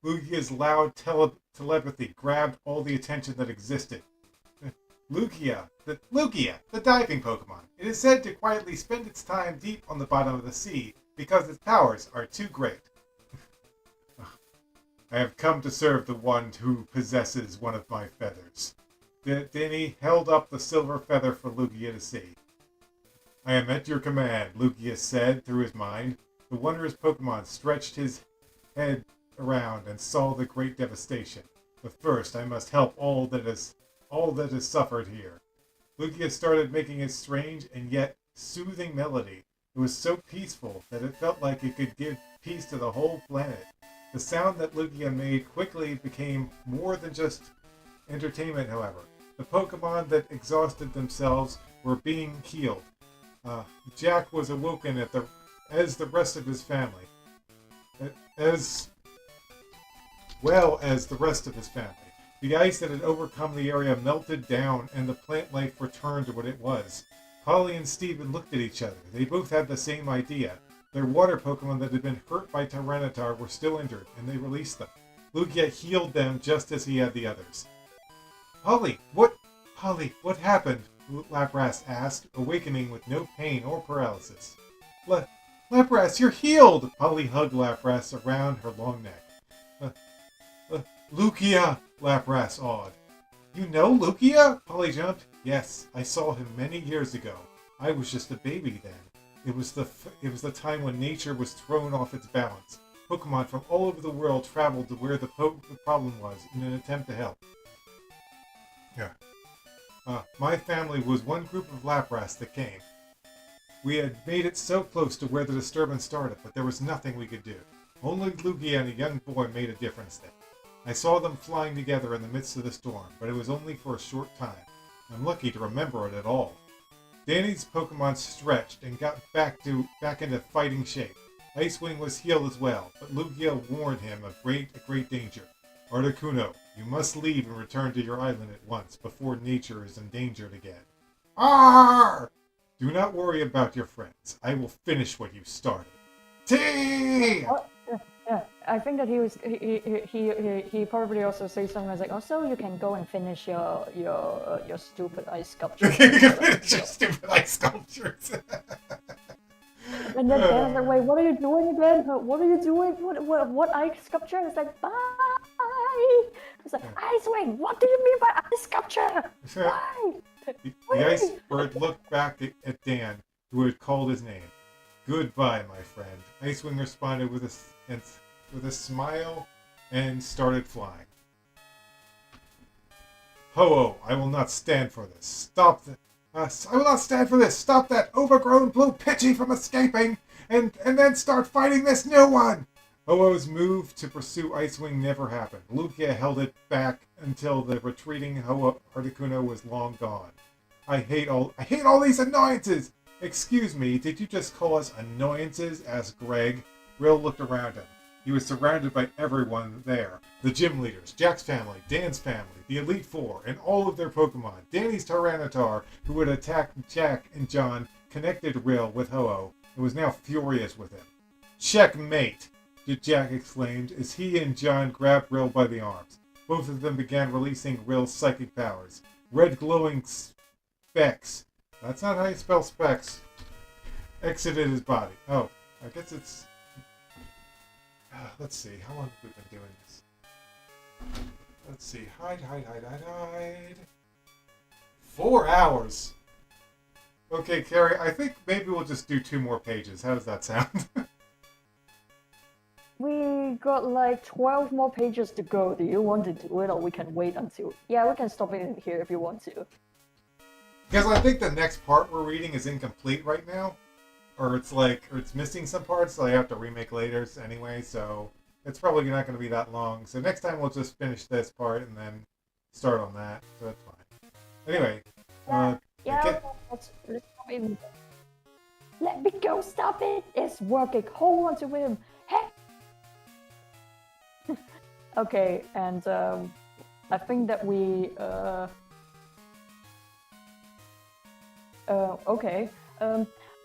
Lugia's loud telepathy grabbed all the attention that existed. Lugia, the diving Pokemon. It is said to quietly spend its time deep on the bottom of the sea because its powers are too great. I have come to serve the one who possesses one of my feathers. Danny held up the silver feather for Lugia to see. I am at your command, Lugia said through his mind. The wondrous Pokemon stretched his head around and saw the great devastation. But first, I must help all that is suffered here. Lugia started making a strange and yet soothing melody. It was so peaceful that it felt like it could give peace to the whole planet. The sound that Lugia made quickly became more than just entertainment, however. The Pokemon that exhausted themselves were being healed. Jack was awoken as the rest of his family. As well as the rest of his family. The ice that had overcome the area melted down and the plant life returned to what it was. Polly and Steven looked at each other. They both had the same idea. Their water Pokemon that had been hurt by Tyranitar were still injured, and they released them. Lugia healed them just as he had the others. Polly, what happened? Lapras asked, awakening with no pain or paralysis. Lapras, you're healed! Polly hugged Lapras around her long neck. Lugia! Lapras awed. You know Lugia? Polly jumped. Yes, I saw him many years ago. I was just a baby then. It was the time when nature was thrown off its balance. Pokemon from all over the world traveled to where the problem was in an attempt to help. Yeah. My family was one group of Lapras that came. We had made it so close to where the disturbance started, but there was nothing we could do. Only Lugia and a young boy made a difference then. I saw them flying together in the midst of the storm, but it was only for a short time. I'm lucky to remember it at all. Danny's Pokemon stretched and got back into fighting shape. Icewing was healed as well, but Lugia warned him of great danger. Articuno, you must leave and return to your island at once, before nature is endangered again. Arr! Do not worry about your friends. I will finish what you started. T! Yeah, I think that he probably also says something like, also you can go and finish your stupid ice sculpture. You can finish your stupid ice sculptures. And then Dan's like, wait, what are you doing again? What are you doing? What ice sculpture? It's like, bye. It's like, Icewing, what do you mean by ice sculpture? Bye. The ice bird looked back at Dan, who had called his name. Goodbye, my friend. Icewing responded with a smile and started flying. Ho-Oh, I will not stand for this. I will not stand for this. Stop that overgrown blue Pidgey from escaping, and then start fighting this new one. Ho-Oh's move to pursue Icewing never happened. Lugia held it back until the retreating Ho-Oh Articuno was long gone. I hate all these annoyances. Excuse me, did you just call us annoyances? Asked Greg. Rill looked around him. He was surrounded by everyone there. The gym leaders, Jack's family, Dan's family, the Elite Four, and all of their Pokemon. Danny's Tyranitar, who had attacked Jack and John, connected Rill with Ho-Oh and was now furious with him. Checkmate! Jack exclaimed as he and John grabbed Rill by the arms. Both of them began releasing Rill's psychic powers. Red glowing specks. That's not how you spell specs. Exited his body. Oh, I guess it's... let's see, how long have we been doing this? Let's see, hide. 4 hours! Okay, Carrie, I think maybe we'll just do 2 more pages. How does that sound? We got like 12 more pages to go. Do you want to do it, or we can wait until... Yeah, we can stop it in here if you want to. Because I think the next part we're reading is incomplete right now. Or it's missing some parts, so I have to remake later anyway, so it's probably not going to be that long. So next time we'll just finish this part and then start on that, so that's fine. Anyway, let's stop it. Let me go, stop it! It's working, hold on to him! Hey! Okay, and I think that we, okay.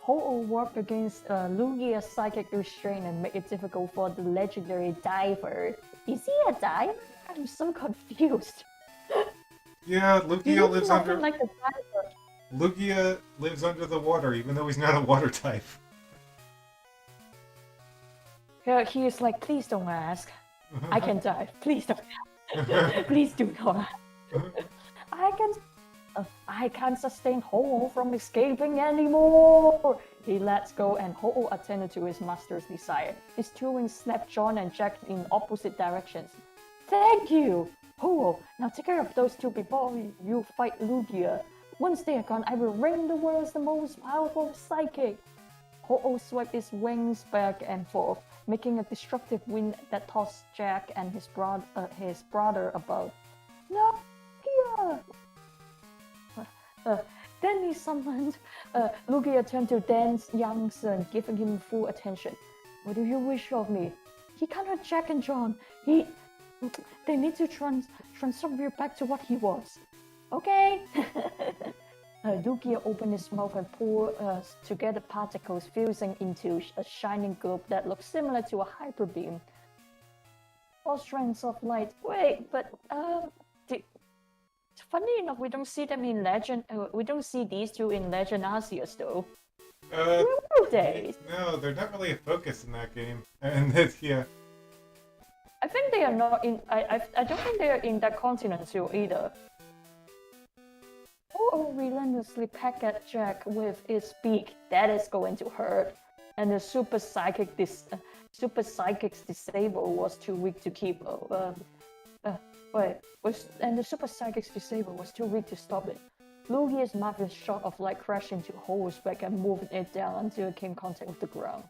Ho-Oh worked against Lugia's psychic restraint and made it difficult for the legendary diver. Is he a diver? I'm so confused. Yeah, Lugia lives under... like a diver. Lugia lives under the water, even though he's not a water type. Yeah, he is like, please don't ask. I can dive. Please don't. Please do not. I can't sustain Ho-Oh from escaping anymore. He lets go, and Ho-Oh attended to his master's desire. His two wings snapped John and Jack in opposite directions. Thank you, Ho-Oh. Now take care of those two before you fight Lugia. Once they are gone, I will reign the world as the most powerful psychic. Ho-Oh swept his wings back and forth, making a destructive wind that tossed Jack and his brother above. Lugia! Then he summoned. Lugia turned to Dan's young son, giving him full attention. What do you wish of me? He cannot Jack and John. They need to transform you back to what he was. Okay. Lugia opened his mouth and poured together particles, fusing into a shining globe that looked similar to a hyper beam. All strands of light. Wait, but funny enough, we don't see them in Legend. We don't see these two in Legend Arceus, though. Where were they? No, they're not really a focus in that game. And this, yeah. I think they are not in. I don't think they are in that continent too either. Oh, relentlessly pecked at Jack with its beak. That is going to hurt. And the super psychic's disable was too weak to keep. And the super psychic's disable was too weak to stop it. Lugia's mouth is shot of like crashing into Ho's back and moving it down until it came in contact with the ground.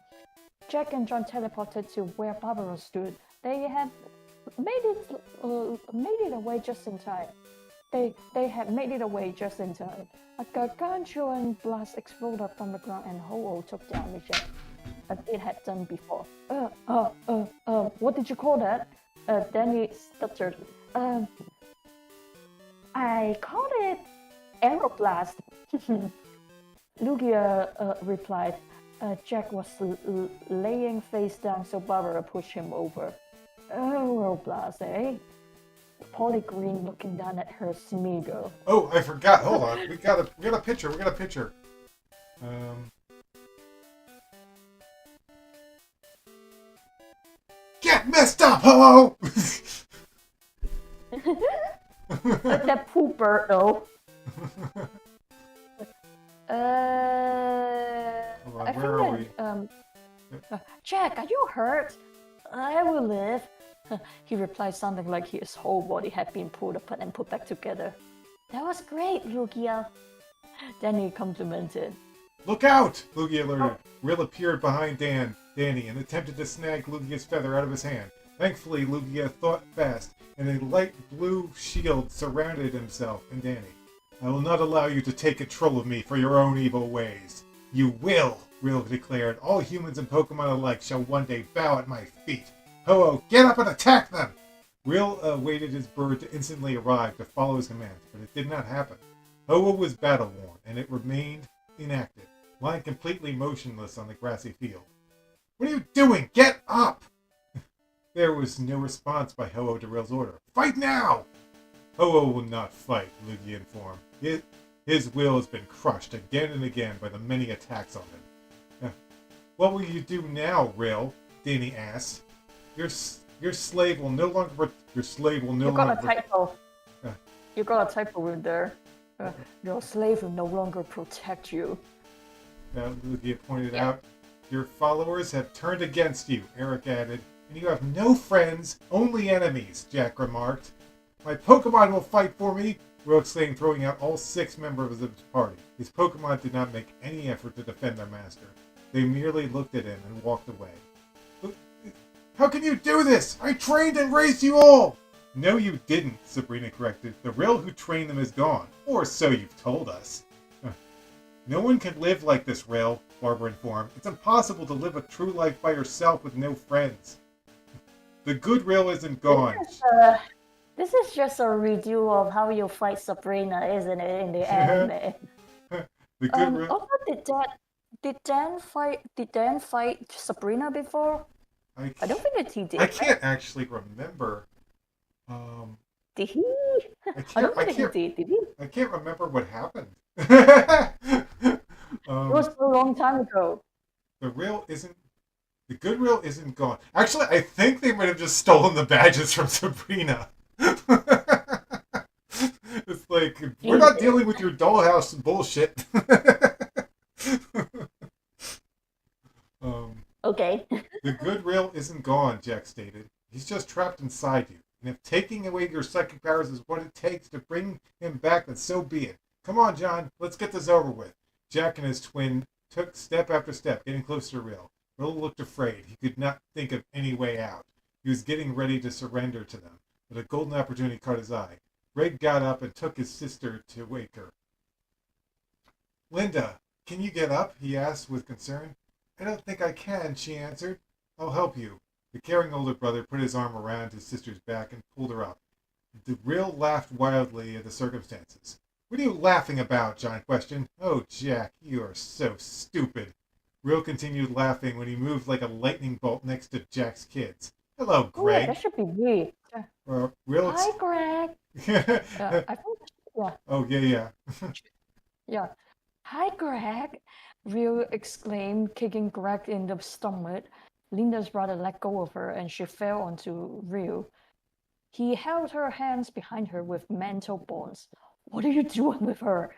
Jack and John teleported to where Barbara stood. They had made it away just in time. They had made it away just in time. A gargantuan blast exploded from the ground and Ho took damage as it had done before. What did you call that? Danny stuttered. I called it Aeroblast. Lugia replied. Jack was laying face down, so Barbara pushed him over. Aeroblast, eh? Polly Green looking down at her Smeagol. Oh, I forgot. Hold on. We got a picture. We got a picture. Get messed up, Ho! That poop bird, though. Hold on, where are we? Jack, are you hurt? I will live. He replied, sounding like his whole body had been pulled apart and put back together. That was great, Lugia. Danny complimented. Look out! Lugia alerted. Rill appeared behind Danny and attempted to snag Lugia's feather out of his hand. Thankfully, Lugia thought fast, and a light blue shield surrounded himself and Danny. I will not allow you to take control of me for your own evil ways. You will, Rill declared. All humans and Pokemon alike shall one day bow at my feet. Ho-Oh, get up and attack them! Rill waited his bird to instantly arrive to follow his commands, but it did not happen. Ho-Oh was battle-worn, and it remained inactive, lying completely motionless on the grassy field. What are you doing? Get up! There was no response by Ho-Oh to Rill's order. Fight now! Ho-Oh will not fight, Lugia informed. His will has been crushed again and again by the many attacks on him. What will you do now, Rill? Danny asked. Your slave will no longer. Your slave will no longer. You got a typo. You got a typo in there. Your slave will no longer protect you. Lugia pointed out. Your followers have turned against you, Eric added, and you have no friends, only enemies. Jack remarked. My Pokemon will fight for me, Will exclaimed, throwing out all 6 members of his party. His Pokemon did not make any effort to defend their master. They merely looked at him and walked away. How can you do this? I trained and raised you all! No, you didn't, Sabrina corrected. The Rill who trained them is gone. Or so you've told us. No one can live like this, Rill, Barbara informed. It's impossible to live a true life by yourself with no friends. The good Rill isn't gone. This is just a redo of how you fight Sabrina, isn't it, in the anime? The good Rill... Also, did Dan fight Sabrina before? I don't think that he did. I can't actually remember. Did he? I don't think he did he? I can't remember what happened. It was a long time ago. The good Rill isn't gone. Actually, I think they might have just stolen the badges from Sabrina. It's like, we're not dealing with your dollhouse bullshit. Okay. The good Rill isn't gone, Jack stated. He's just trapped inside you. And if taking away your psychic powers is what it takes to bring him back, then so be it. Come on, John, let's get this over with. Jack and his twin took step after step, getting closer to Rill. Rill looked afraid. He could not think of any way out. He was getting ready to surrender to them, but a golden opportunity caught his eye. Greg got up and took his sister to wake her. Linda, can you get up? He asked with concern. I don't think I can, she answered. I'll help you. The caring older brother put his arm around his sister's back and pulled her up. The Rill laughed wildly at the circumstances. What are you laughing about? John questioned. Oh, Jack, you are so stupid. Rill continued laughing when he moved like a lightning bolt next to Jack's kids. Hello, Greg. Oh, that should be me. Hi, Greg. I think, yeah. Oh, yeah. Yeah. Hi, Greg. Rill exclaimed, kicking Greg in the stomach. Linda's brother let go of her and she fell onto Rill. He held her hands behind her with mental bonds. What are you doing with her?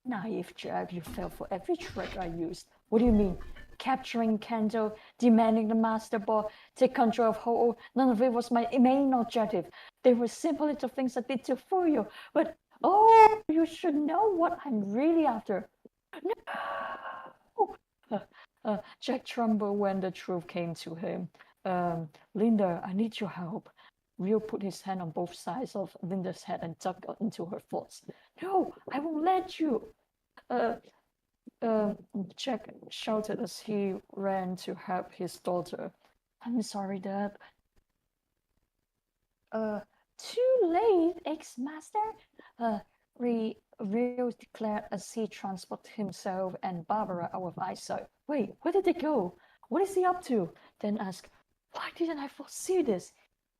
Naive Jack, you fell for every trick I used. What do you mean? Capturing Kanto, demanding the Master Ball, take control of Ho-Oh. None of it was my main objective. They were simple little things I did to fool you. But Oh, you should know what I'm really after. No! Jack trembled when the truth came to him. Linda, I need your help. Rio put his hand on both sides of Linda's head and dug into her thoughts. No, I won't let you. Uh, uh, Jack shouted as he ran to help his daughter. I'm sorry, Dad. Too late, ex-master. Rio declared as he transported himself and Barbara out of eyesight. Wait, where did they go? What is he up to? Then asked, why didn't I foresee this?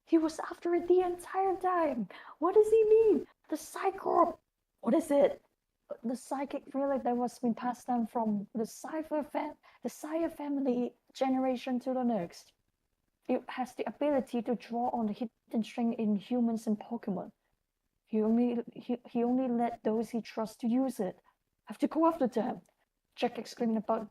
He was after it the entire time. What does he mean? The Psycorp. What is it? The psychic relic that was been passed down from the Sire family generation to the next. It has the ability to draw on the hidden strength in humans and Pokemon. He only let those he trusts to use it. I have to go after them. Jack exclaimed about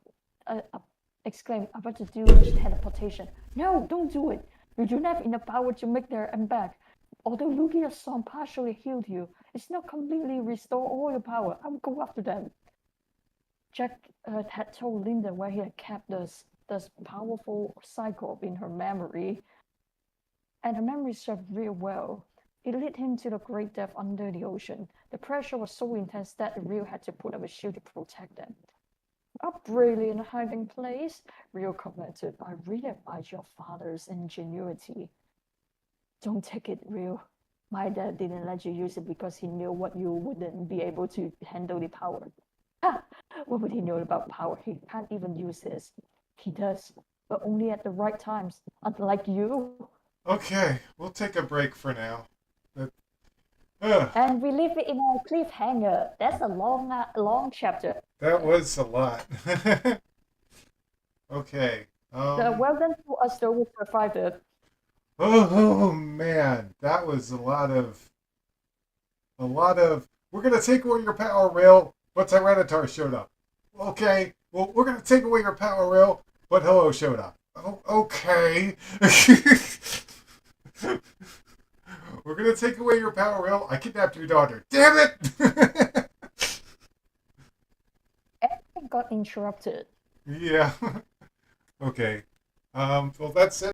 to do teleportation. No, don't do it. You don't have enough power to make there and back. Although Lugia's song partially healed you, it's not completely restore all your power. I will go after them. Jack had told Linda where he had kept this powerful Psycorp in her memory, and her memory served real well. It led him to the great depth under the ocean. The pressure was so intense that Rio had to put up a shield to protect them. A brilliant hiding place, Rio commented. I really admire your father's ingenuity. Don't take it, Rio. My dad didn't let you use it because he knew what you wouldn't be able to handle the power. Ha! What would he know about power? He can't even use his. He does, but only at the right times, unlike you. Okay, we'll take a break for now. And we leave it in a cliffhanger. That's a long chapter. That was a lot. Okay. Well done to us, though, we survived it. Oh man, that was a lot of. We're gonna take away your power rail, but Tyranitar showed up. Okay, well we're gonna take away your power rail, but Hello showed up. Oh, okay. We're gonna take away your power rail. I kidnapped your daughter. Damn it! Everything got interrupted. Yeah. Okay. Well, that's it.